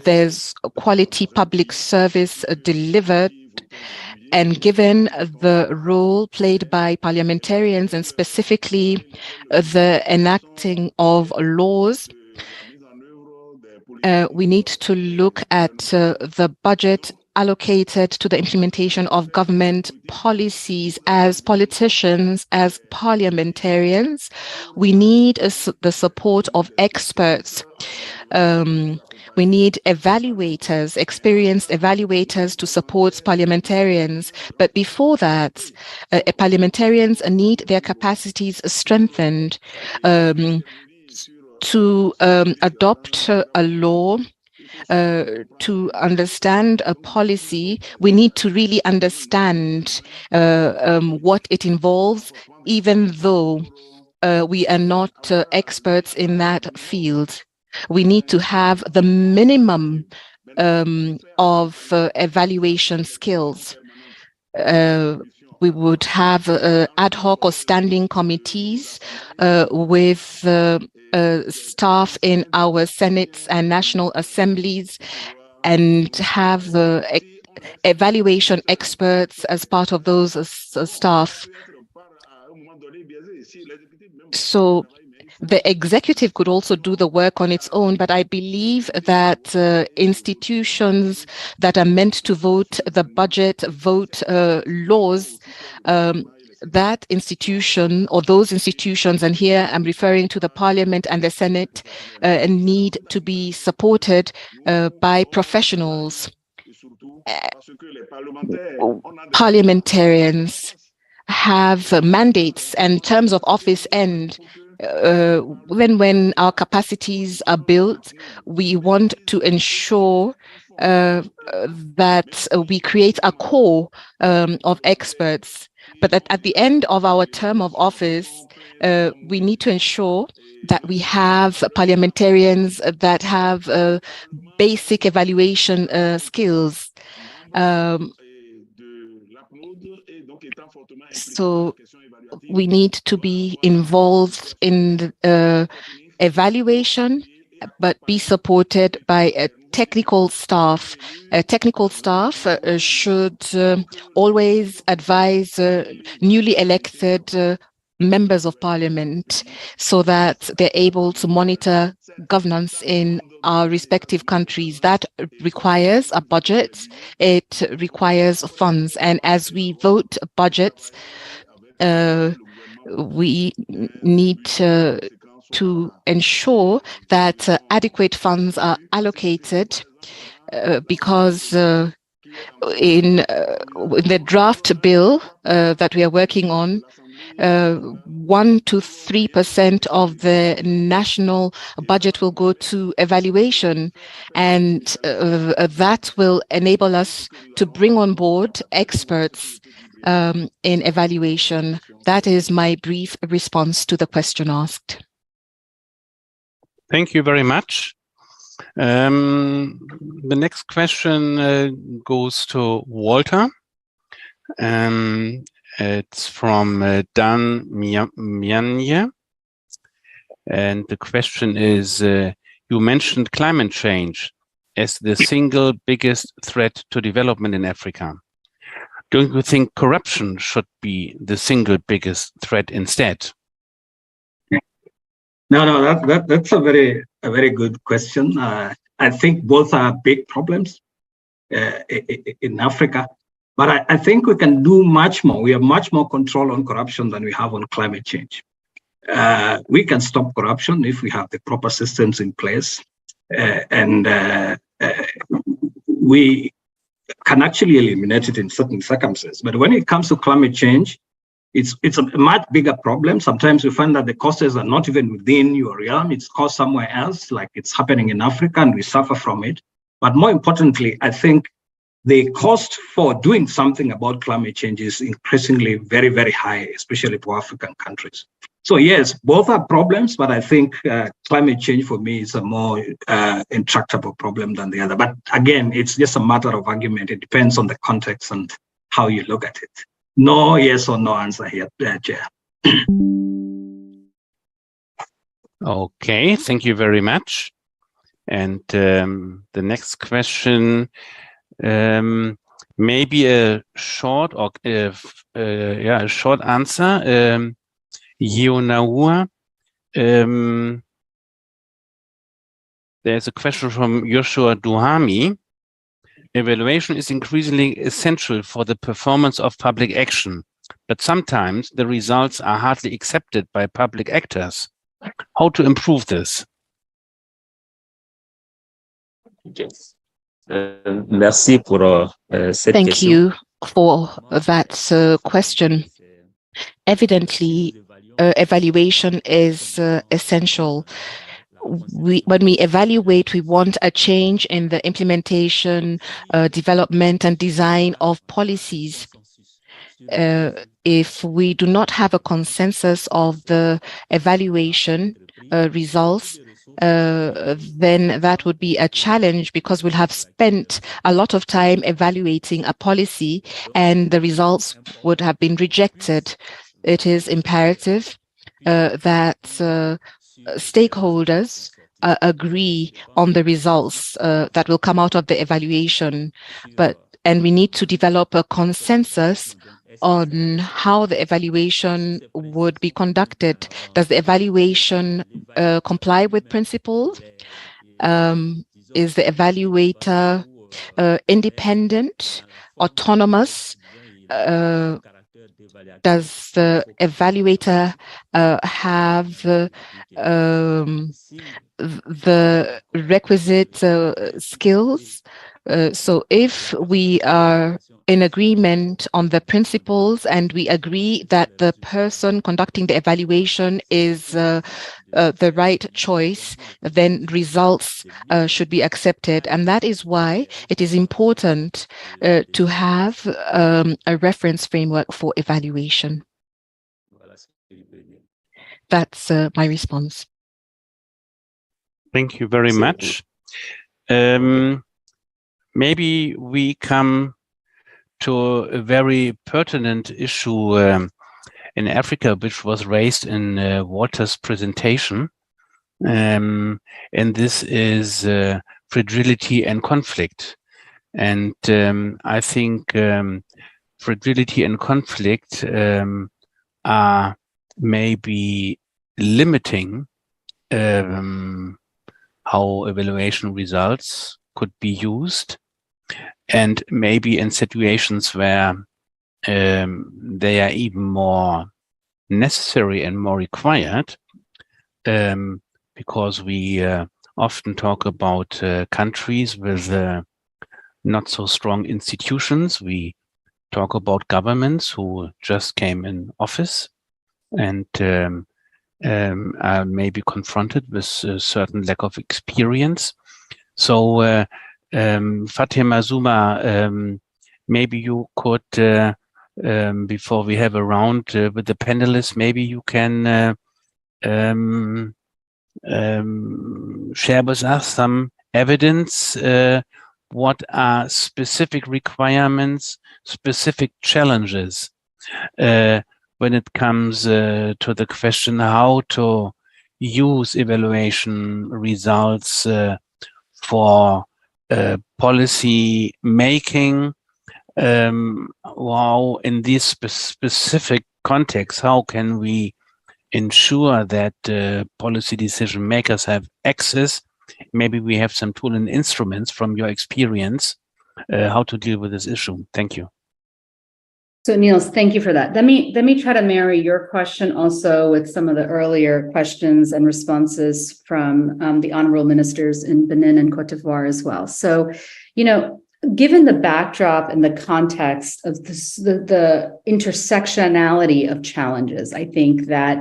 there's quality public service delivered, and given the role played by parliamentarians and specifically the enacting of laws, we need to look at the budget allocated to the implementation of government policies. As politicians, as parliamentarians, we need the support of experts. We need evaluators, experienced evaluators to support parliamentarians. But before that, parliamentarians need their capacities strengthened to adopt a law, to understand a policy. We need to really understand what it involves, even though we are not experts in that field. We need to have the minimum of evaluation skills. We would have ad hoc or standing committees with staff in our senates and national assemblies, and have evaluation experts as part of those staff. So the executive could also do the work on its own, but I believe that institutions that are meant to vote the budget, vote laws, that institution or those institutions, and here I'm referring to the Parliament and the Senate, need to be supported by professionals. Parliamentarians have mandates and terms of office end. When our capacities are built, we want to ensure that we create a core of experts. But that at the end of our term of office, we need to ensure that we have parliamentarians that have basic evaluation skills. So we need to be involved in evaluation, but be supported by a technical staff. Technical staff should always advise newly elected members of parliament so that they're able to monitor governance in our respective countries. That requires a budget, it requires funds, and as we vote budgets, we need to ensure that adequate funds are allocated because in the draft bill that we are working on, 1 to 3% of the national budget will go to evaluation, and that will enable us to bring on board experts in evaluation. That is my brief response to the question asked. Thank you very much. The next question goes to Walter. It's from Dan Mianye. And the question is, you mentioned climate change as the single biggest threat to development in Africa. Don't you think corruption should be the single biggest threat instead? No, that's a very good question. I think both are big problems in Africa, but I think we can do much more. We have much more control on corruption than we have on climate change. We can stop corruption if we have the proper systems in place, and we can actually eliminate it in certain circumstances. But when it comes to climate change, it's a much bigger problem. Sometimes we find that the causes are not even within your realm. It's caused somewhere else, like it's happening in Africa, and we suffer from it. But more importantly, I think the cost for doing something about climate change is increasingly very, very high, especially for African countries. So yes, both are problems, but I think climate change for me is a more intractable problem than the other. But again, it's just a matter of argument. It depends on the context and how you look at it. No yes or no answer here, Chair. Okay, thank you very much. And the next question, maybe a short or a short answer. Yeonaua, there's a question from Joshua Duhami. Evaluation is increasingly essential for the performance of public action, but sometimes the results are hardly accepted by public actors. How to improve this? Yes. Merci pour cette Thank question. you for that question. Evidently, evaluation is essential. When we evaluate, we want a change in the implementation, development, and design of policies. If we do not have a consensus of the evaluation results, then that would be a challenge, because we'll have spent a lot of time evaluating a policy and the results would have been rejected. It is imperative that stakeholders agree on the results that will come out of the evaluation, and we need to develop a consensus on how the evaluation would be conducted. Does the evaluation comply with principles? Is the evaluator independent, autonomous? Does the evaluator have the requisite skills? So if we are in agreement on the principles and we agree that the person conducting the evaluation is the right choice, then results should be accepted. And that is why it is important to have a reference framework for evaluation. That's my response. Thank you very much. Maybe we come to a very pertinent issue in Africa, which was raised in Walter's presentation. And this is fragility and conflict. And I think fragility and conflict are maybe limiting how evaluation results could be used, and maybe in situations where they are even more necessary and more required, because we often talk about countries with not so strong institutions. We talk about governments who just came in office and are maybe confronted with a certain lack of experience. So Fatima Zuma, maybe you could, before we have a round with the panelists, maybe you can share with us some evidence. What are specific requirements, specific challenges when it comes to the question how to use evaluation results for policy making? Wow, in this specific context, how can we ensure that policy decision makers have access? Maybe we have some tool and instruments from your experience how to deal with this issue. Thank you. So Niels, thank you for that. Let me try to marry your question also with some of the earlier questions and responses from the honorable ministers in Benin and Cote d'Ivoire as well. So, given the backdrop and the context of this, the intersectionality of challenges, I think that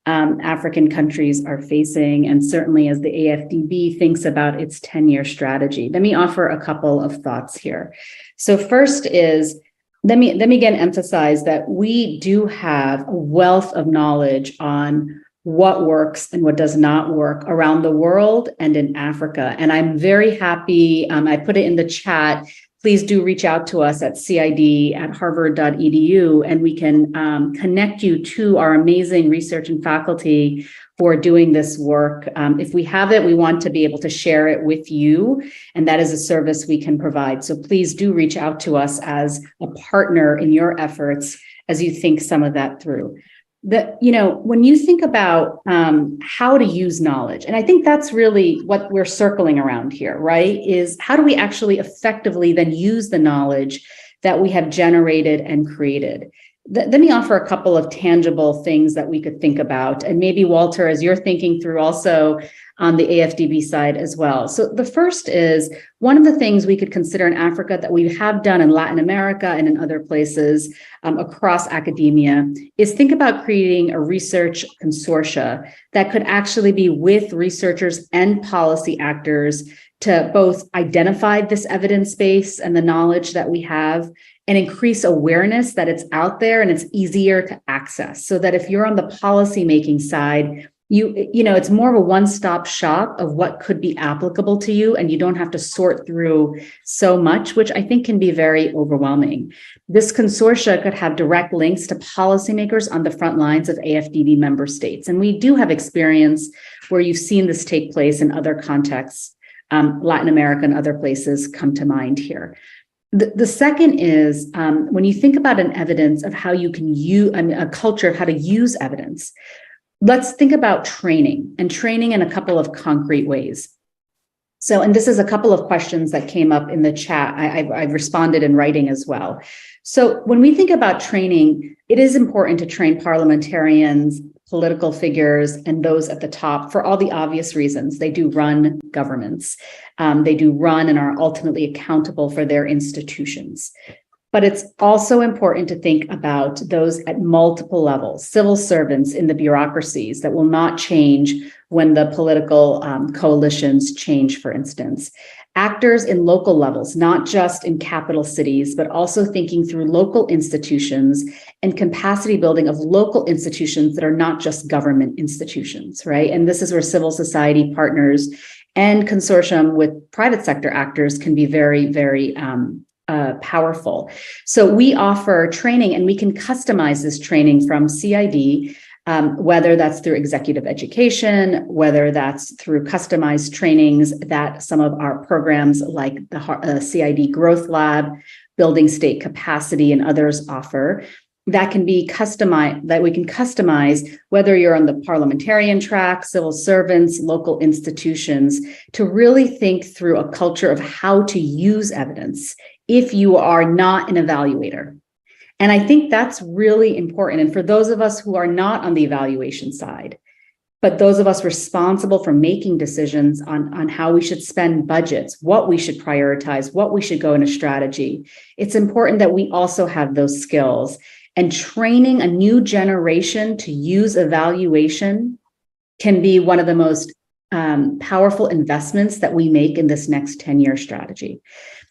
African countries are facing, and certainly as the AFDB thinks about its 10-year strategy. Let me offer a couple of thoughts here. So first is, let me again emphasize that we do have a wealth of knowledge on what works and what does not work around the world and in Africa. And I'm very happy, I put it in the chat, please do reach out to us at cid@harvard.edu, and we can connect you to our amazing research and faculty for doing this work. If we have it, we want to be able to share it with you, and that is a service we can provide. So please do reach out to us as a partner in your efforts as you think some of that through. When you think about how to use knowledge, and I think that's really what we're circling around here, right? Is how do we actually effectively then use the knowledge that we have generated and created? Let me offer a couple of tangible things that we could think about. And maybe Walter, as you're thinking through also on the AFDB side as well. So the first is, one of the things we could consider in Africa that we have done in Latin America and in other places across academia is think about creating a research consortia that could actually be with researchers and policy actors to both identify this evidence base and the knowledge that we have, and increase awareness that it's out there and it's easier to access, so that if you're on the policymaking side, it's more of a one-stop shop of what could be applicable to you, and you don't have to sort through so much, which I think can be very overwhelming. This consortia could have direct links to policymakers on the front lines of AFDB member states. And we do have experience where you've seen this take place in other contexts. Latin America and other places come to mind here. The second is when you think about an evidence of how you can use a culture of how to use evidence, let's think about training in a couple of concrete ways. So, and this is a couple of questions that came up in the chat. I've responded in writing as well. So when we think about training, it is important to train parliamentarians, political figures, and those at the top for all the obvious reasons. They do run governments. They do run and are ultimately accountable for their institutions. But it's also important to think about those at multiple levels, civil servants in the bureaucracies that will not change when the political coalitions change, for instance. Actors in local levels, not just in capital cities, but also thinking through local institutions and capacity building of local institutions that are not just government institutions, right? And this is where civil society partners and consortium with private sector actors can be very, very powerful. So we offer training, and we can customize this training from CID, whether that's through executive education, whether that's through customized trainings that some of our programs like the CID Growth Lab, Building State Capacity, and others offer. That can be customized, that we can customize, whether you're on the parliamentarian track, civil servants, local institutions, to really think through a culture of how to use evidence if you are not an evaluator. And I think that's really important. And for those of us who are not on the evaluation side, but those of us responsible for making decisions on how we should spend budgets, what we should prioritize, what we should go in a strategy, it's important that we also have those skills. And training a new generation to use evaluation can be one of the most powerful investments that we make in this next 10-year strategy.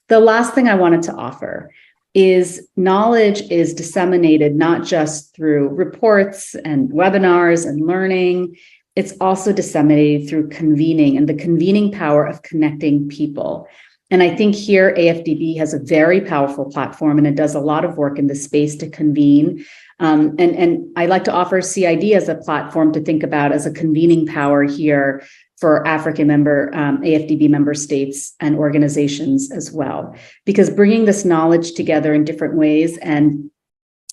The last thing I wanted to offer is knowledge is disseminated not just through reports and webinars and learning, it's also disseminated through convening and the convening power of connecting people. And I think here AFDB has a very powerful platform, and it does a lot of work in the space to convene. And I like to offer CID as a platform to think about as a convening power here for African AFDB member states and organizations as well, because bringing this knowledge together in different ways. And,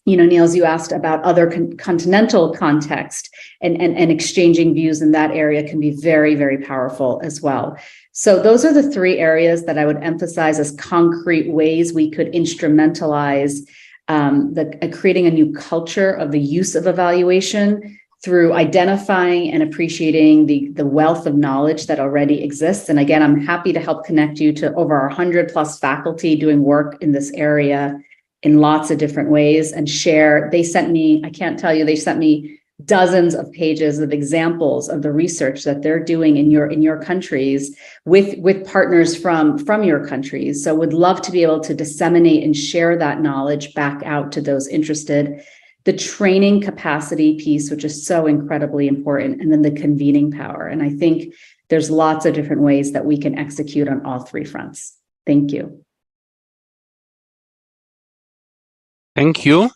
Niels, you asked about other continental context and exchanging views in that area can be very, very powerful as well. So those are the three areas that I would emphasize as concrete ways we could instrumentalize creating a new culture of the use of evaluation through identifying and appreciating the wealth of knowledge that already exists. And again, I'm happy to help connect you to over 100 plus faculty doing work in this area in lots of different ways and share. They sent me, I can't tell you, they sent me dozens of pages of examples of the research that they're doing in your countries with partners from your countries. So would love to be able to disseminate and share that knowledge back out to those interested. The training capacity piece, which is so incredibly important, and then the convening power. And I think there's lots of different ways that we can execute on all three fronts. Thank you. Thank you.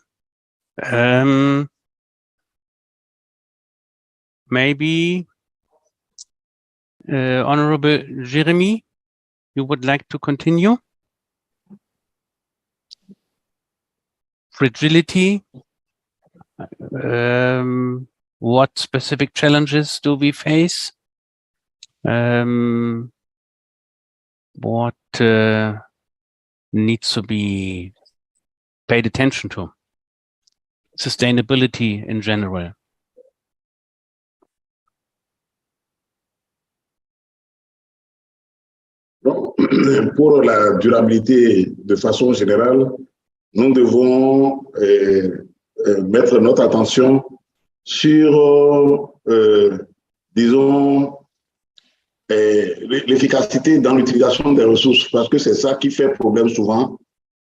Maybe Honorable Jeremy, you would like to continue? Fragility. What specific challenges do we face? What needs to be paid attention to? Sustainability in general. Pour la durabilité de façon générale, nous devons mettre notre attention sur, disons, l'efficacité dans l'utilisation des ressources, parce que c'est ça qui fait problème souvent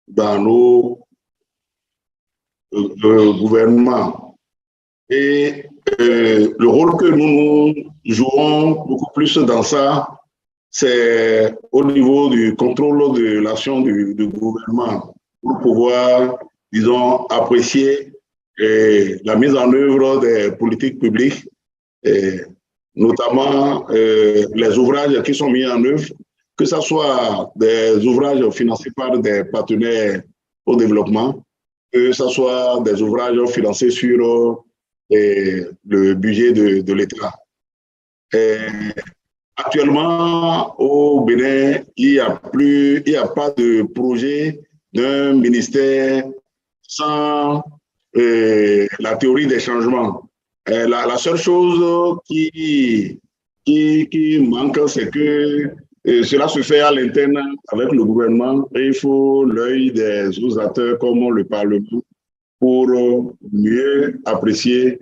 dans nos gouvernements. Et le rôle que nous jouons beaucoup plus dans ça, c'est au niveau du contrôle de l'action du gouvernement pour pouvoir, disons, apprécier la mise en œuvre des politiques publiques, notamment les ouvrages qui sont mis en œuvre, que ce soit des ouvrages financés par des partenaires au développement, que ce soit des ouvrages financés sur le budget de l'État. Actuellement, au Bénin, il n'y a pas de projet d'un ministère sans la théorie des changements. La seule chose qui manque, c'est que cela se fait à l'interne avec le gouvernement et il faut l'œil des autres acteurs comme le Parlement pour mieux apprécier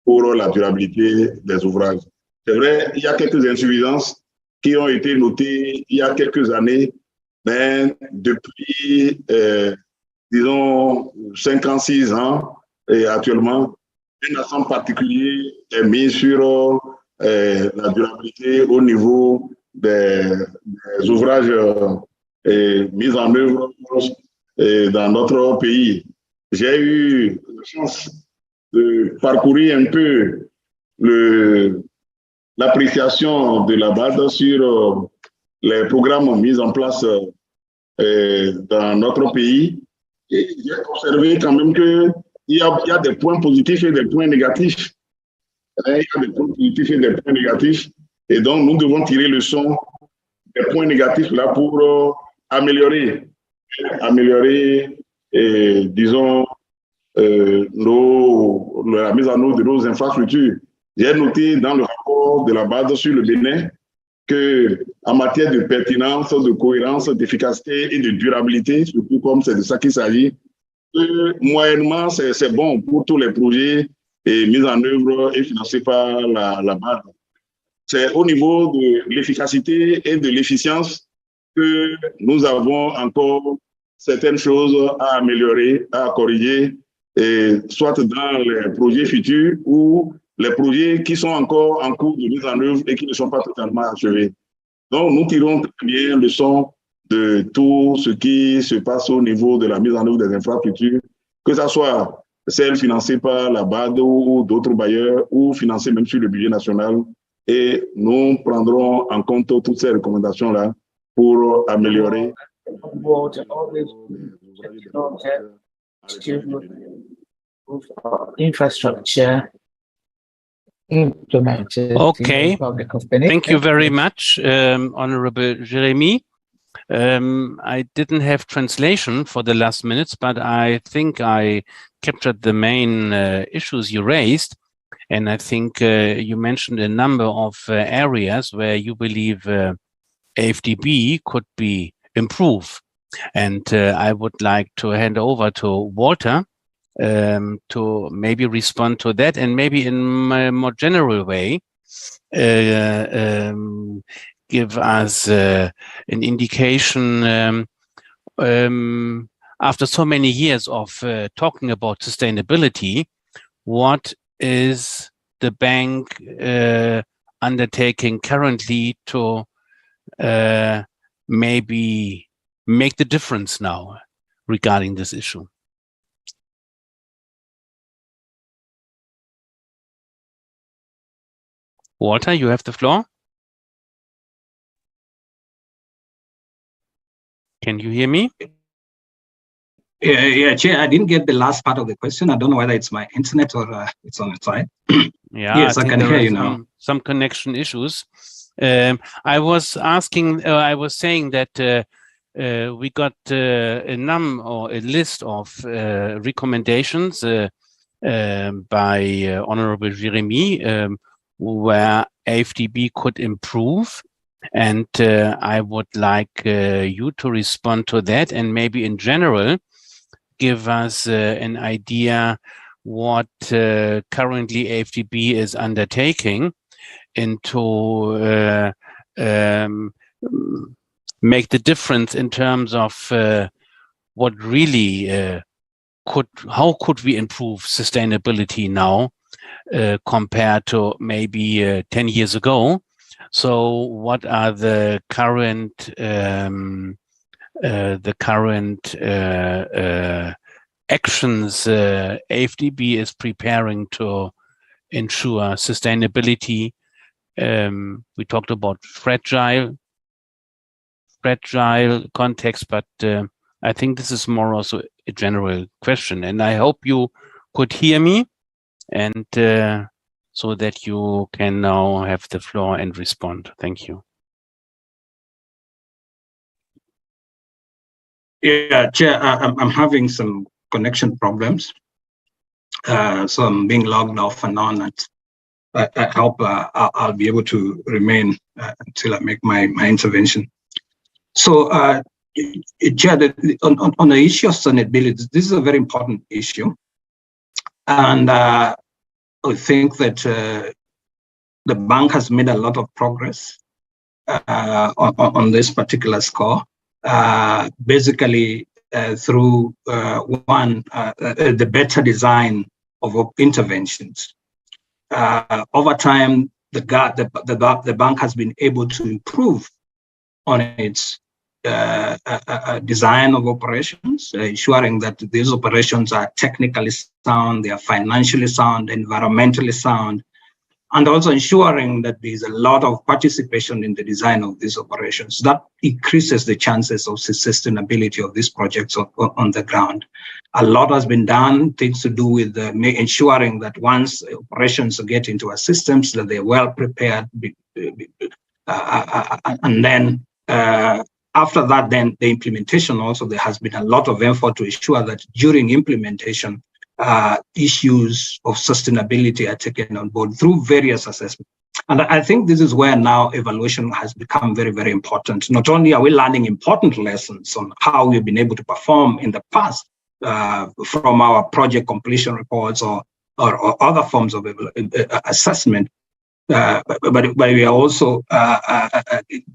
pour la durabilité des ouvrages. C'est vrai, il y a quelques insuffisances qui ont été notées il y a quelques années, mais depuis, disons, 56 ans et actuellement, un accent particulier est mis sur la durabilité au niveau des ouvrages mis en œuvre dans notre pays. J'ai eu la chance de parcourir un peu l'appréciation de la BAD sur les programmes mis en place dans notre pays. Et j'ai observé quand même qu'il y a des points positifs et des points négatifs. Il y a des points positifs et des points négatifs. Et donc, nous devons tirer le son des points négatifs là pour améliorer, disons, la mise en œuvre de nos infrastructures. J'ai noté dans le rapport de la BAD sur le Bénin qu'en matière de pertinence, de cohérence, d'efficacité et de durabilité, surtout comme c'est de ça qu'il s'agit, moyennement, c'est bon pour tous les projets mis en œuvre et financés par la BAD. C'est au niveau de l'efficacité et de l'efficience que nous avons encore certaines choses à améliorer, à corriger, soit dans les projets futurs ou les projets qui sont encore en cours de mise en œuvre et qui ne sont pas totalement achevés. Donc, nous tirons très bien leçon de tout ce qui se passe au niveau de la mise en œuvre des infrastructures, que ce soit celles financées par la BAD ou d'autres bailleurs ou financées même sur le budget national. Et nous prendrons en compte toutes ces recommandations-là pour améliorer. Infrastructure implemented okay. in the Republic of Benin. Thank you very much, Honorable Jeremy. I didn't have translation for the last minutes, but I think I captured the main issues you raised. And I think you mentioned a number of areas where you believe AFDB could be improved. And I would like to hand over to Walter to maybe respond to that, and maybe in a more general way, give us an indication after so many years of talking about sustainability, what is the bank undertaking currently to maybe make the difference now regarding this issue? Walter, you have the floor. Can you hear me? Yeah, Chair, I didn't get the last part of the question. I don't know whether it's my internet or it's on its side. Yeah, yes, I can hear you now. Some connection issues. I was asking, I was saying that we got a list of recommendations by Honorable Jeremy, where AFDB could improve. And I would like you to respond to that, and maybe in general, give us an idea what currently AFDB is undertaking into make the difference in terms of what really how could we improve sustainability now compared to maybe 10 years ago. So what are the current actions AFDB is preparing to ensure sustainability? We talked about fragile context, but I think this is more also a general question, and I hope you could hear me, and so that you can now have the floor and respond. Thank you. Yeah, Chair, I'm having some connection problems, so I'm being logged off and on. And I hope I'll be able to remain until I make my intervention. So, Chair, on the issue of sustainability, this is a very important issue, and I think that the bank has made a lot of progress on this particular score. Basically through the better design of interventions. Over time, the bank has been able to improve on its design of operations, ensuring that these operations are technically sound, they are financially sound, environmentally sound, and also ensuring that there's a lot of participation in the design of these operations. That increases the chances of sustainability of these projects on the ground. A lot has been done, things to do with ensuring that once operations get into our systems, that they're well prepared, and then after that, then the implementation also, there has been a lot of effort to ensure that during implementation, issues of sustainability are taken on board through various assessments. And I think this is where now evaluation has become very, very important. Not only are we learning important lessons on how we've been able to perform in the past from our project completion reports or other forms of assessment, but we are also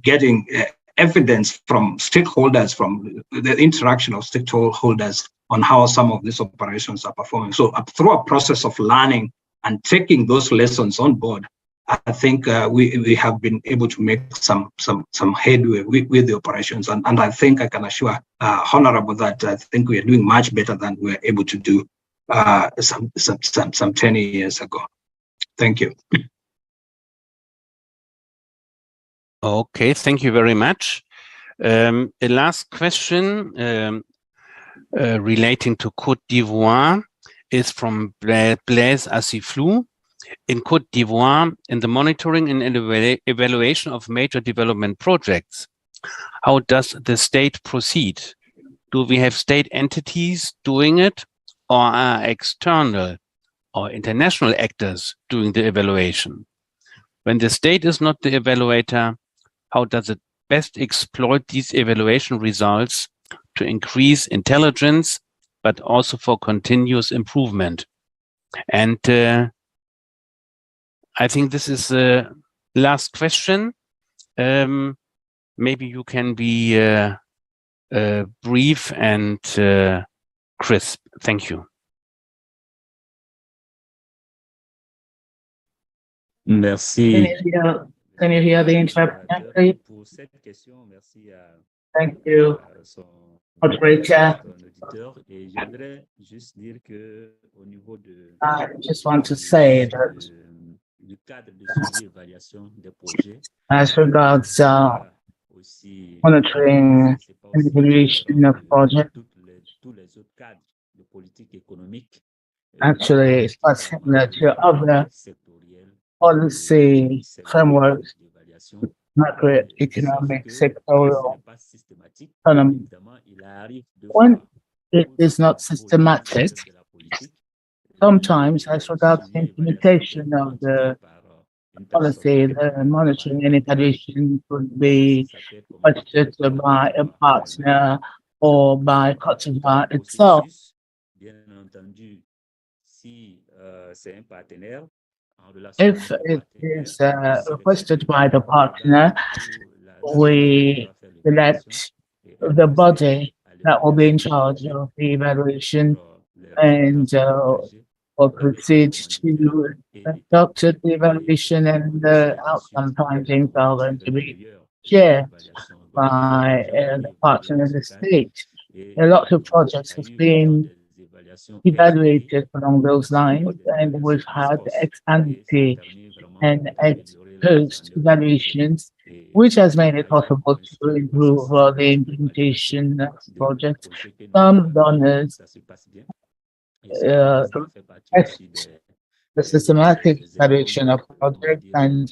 getting evidence from stakeholders, from the interaction of stakeholders on how some of these operations are performing. So through a process of learning and taking those lessons on board, I think we have been able to make some headway with the operations. And I think I can assure Honorable that I think we are doing much better than we were able to do some 10 years ago. Thank you. Okay, thank you very much. A last question relating to Côte d'Ivoire is from Blaise Assiflou. In Côte d'Ivoire, in the monitoring and evaluation of major development projects, how does the state proceed? Do we have state entities doing it, or are external or international actors doing the evaluation? When the state is not the evaluator, how does it best exploit these evaluation results to increase intelligence but also for continuous improvement. And I think this is the last question. Maybe you can be brief and crisp. Thank you. Merci. Can you hear the interpreter, please? Thank you, moderator. I just want to say that as regards monitoring and evaluation of projects, actually it's quite similar to other policy frameworks, macroeconomic, sectoral economy. When it is not systematic, sometimes as regards the implementation of the policy, the monitoring and evaluation could be budgeted by a partner or by Côte d'Ivoire itself. If it is requested by the partner, we select the body that will be in charge of the evaluation and will proceed to conduct the evaluation, and the outcome findings are going to be shared by the partner in the state. A lot of projects have been evaluated along those lines, and we've had ex ante and ex post evaluations, which has made it possible to improve the implementation of the project. Some donors the systematic evaluation of projects, and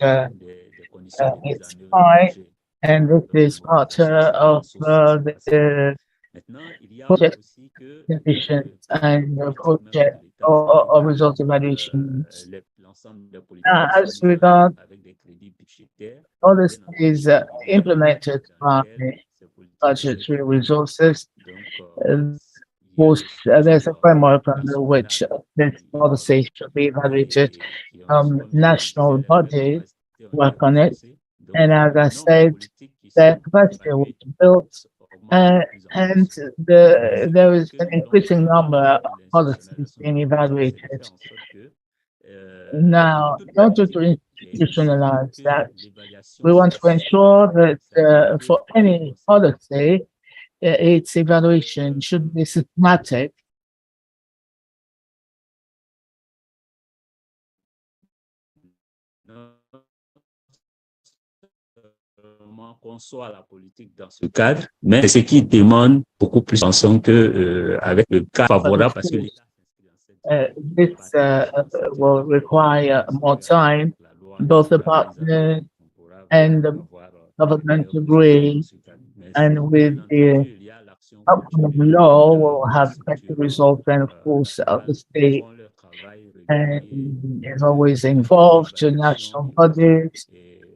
it's high, and this is part of the project conditions and project or result evaluations. As regards all this is implemented by budgetary resources. Of course, there's a framework under which this policy should be evaluated. National bodies work on it, and as I said, the capacity was built, and there is an increasing number of policies being evaluated. Now, in order to institutionalize that, we want to ensure that for any policy, its evaluation should be systematic. Conçoit la politique dans ce cadre, mais ce qui demande beaucoup plus d'attention que avec le cas favorable, parce que this will require more time. Both the partners and the government agree, and with the outcome of the law, will have better results. And of course, the state is always involved. To national bodies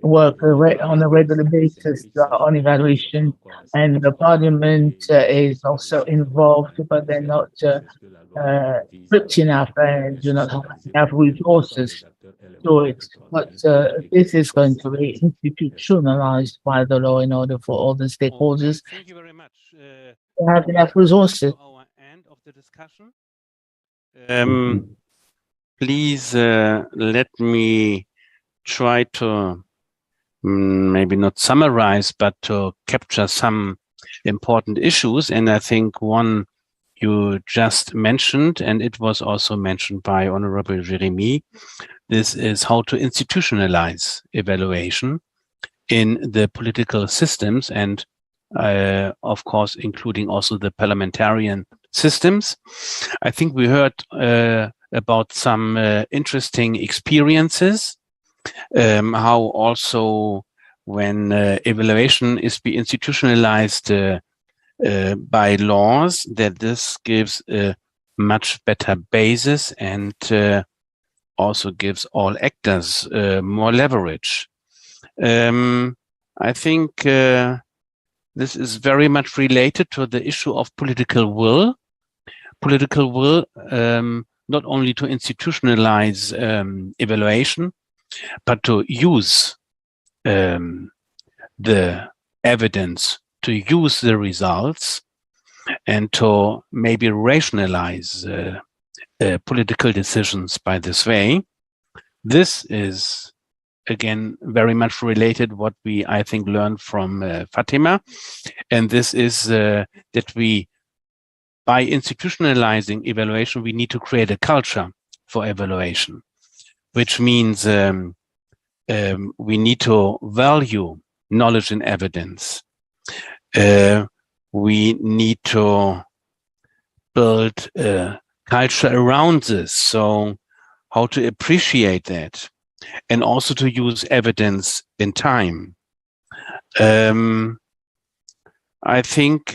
work on a regular basis on evaluation, and the parliament is also involved, but they're not equipped enough and do not have enough resources to it. But this is going to be institutionalized by the law in order for all the stakeholders to have enough resources. Our end of the discussion. Please let me try to maybe not summarize, but to capture some important issues. And I think one you just mentioned, and it was also mentioned by Honorable Jeremy, this is how to institutionalize evaluation in the political systems, and of course, including also the parliamentarian systems. I think we heard about some interesting experiences, how also when evaluation is be institutionalized by laws, that this gives a much better basis and also gives all actors more leverage. I think this is very much related to the issue of political will. political will not only to institutionalize evaluation, but to use the evidence, to use the results, and to maybe rationalize political decisions by this way. This is, again, very much related what we, I think, learned from Fatima. And this is that we, by institutionalizing evaluation, we need to create a culture for evaluation, which means we need to value knowledge and evidence. We need to build a culture around this. So how to appreciate that, and also to use evidence in time. I think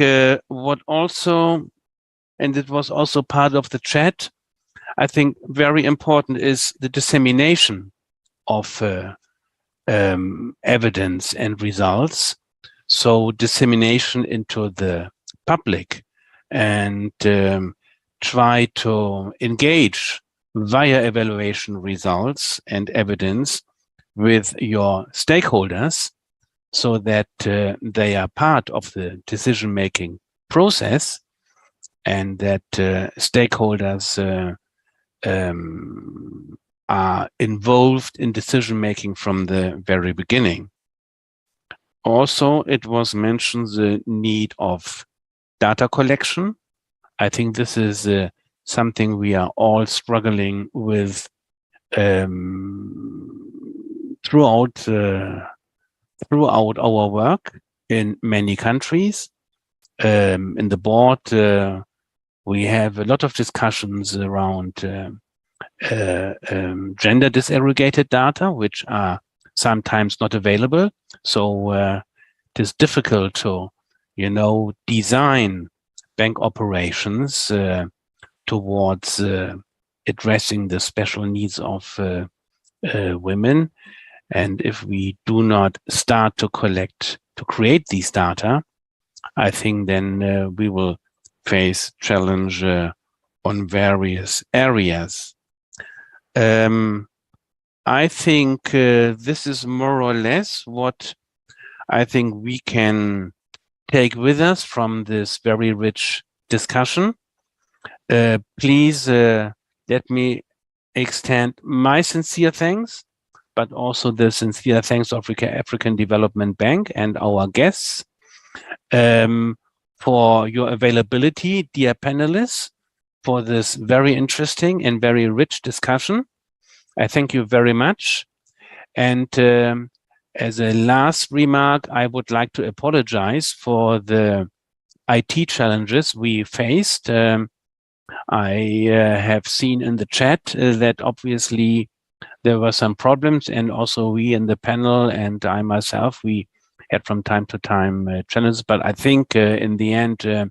what also, and it was also part of the chat, I think very important is the dissemination of evidence and results. So dissemination into the public, and try to engage via evaluation results and evidence with your stakeholders, so that they are part of the decision-making process, and that stakeholders are involved in decision-making from the very beginning. Also, it was mentioned the need of data collection. I think this is something we are all struggling with throughout our work in many countries. In the board, we have a lot of discussions around gender disaggregated data, which are sometimes not available. So it is difficult to, design bank operations towards addressing the special needs of women. And if we do not start to create these data, I think then we will face challenge on various areas. I think this is more or less what I think we can take with us from this very rich discussion. Please let me extend my sincere thanks, but also the sincere thanks of African Development Bank and our guests for your availability, dear panelists, for this very interesting and very rich discussion. I thank you very much. And as a last remark, I would like to apologize for the IT challenges we faced. I have seen in the chat that obviously there were some problems, and also we in the panel and I myself, we had from time to time challenges, but I think in the end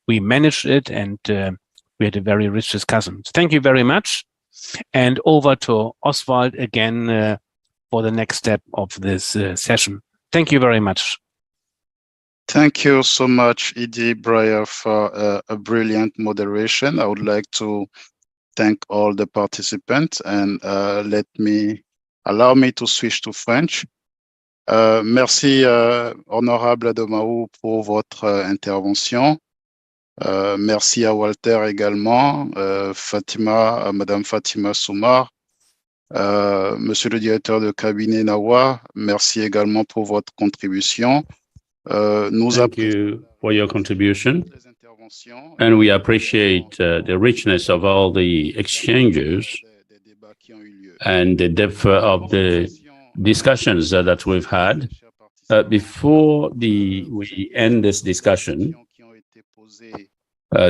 we managed it, and we had a very rich discussion. Thank you very much. And over to Oswald again for the next step of this session. Thank you very much. Thank you so much, Edie Breyer, for a brilliant moderation. I would like to thank all the participants, and allow me to switch to French. Merci, honorable Adomahou, pour votre intervention. Merci à Walter également, Madame Fatima Zuma, Monsieur le directeur de cabinet Nawa, merci également pour votre contribution. Thank you for your contribution, and we appreciate the richness of all the exchanges and the depth of the discussions that we've had. Before we end this discussion,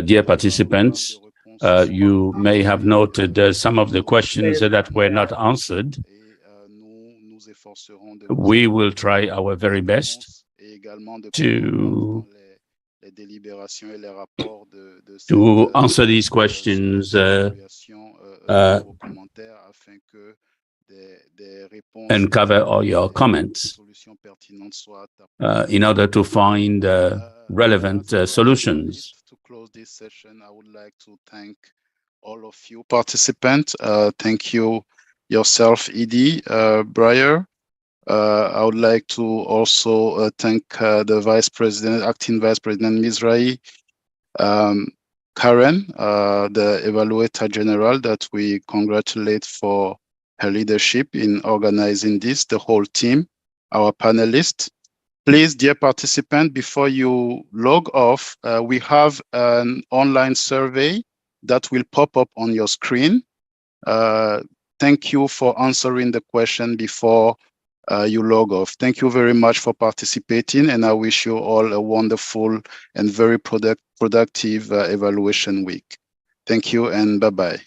dear participants, you may have noted some of the questions that were not answered. We will try our very best to answer these questions and cover all your comments in order to find relevant solutions. this session, I would like to thank all of you participants. Thank you yourself, Edie, Breyer. I would like to also thank the Vice President, Acting Vice President Mizrahi, Karen, the Evaluator General, that we congratulate for her leadership in organizing this, the whole team, our panelists. Please, dear participant, before you log off, we have an online survey that will pop up on your screen. Thank you for answering the question before you log off. Thank you very much for participating, and I wish you all a wonderful and very productive evaluation week. Thank you and bye-bye.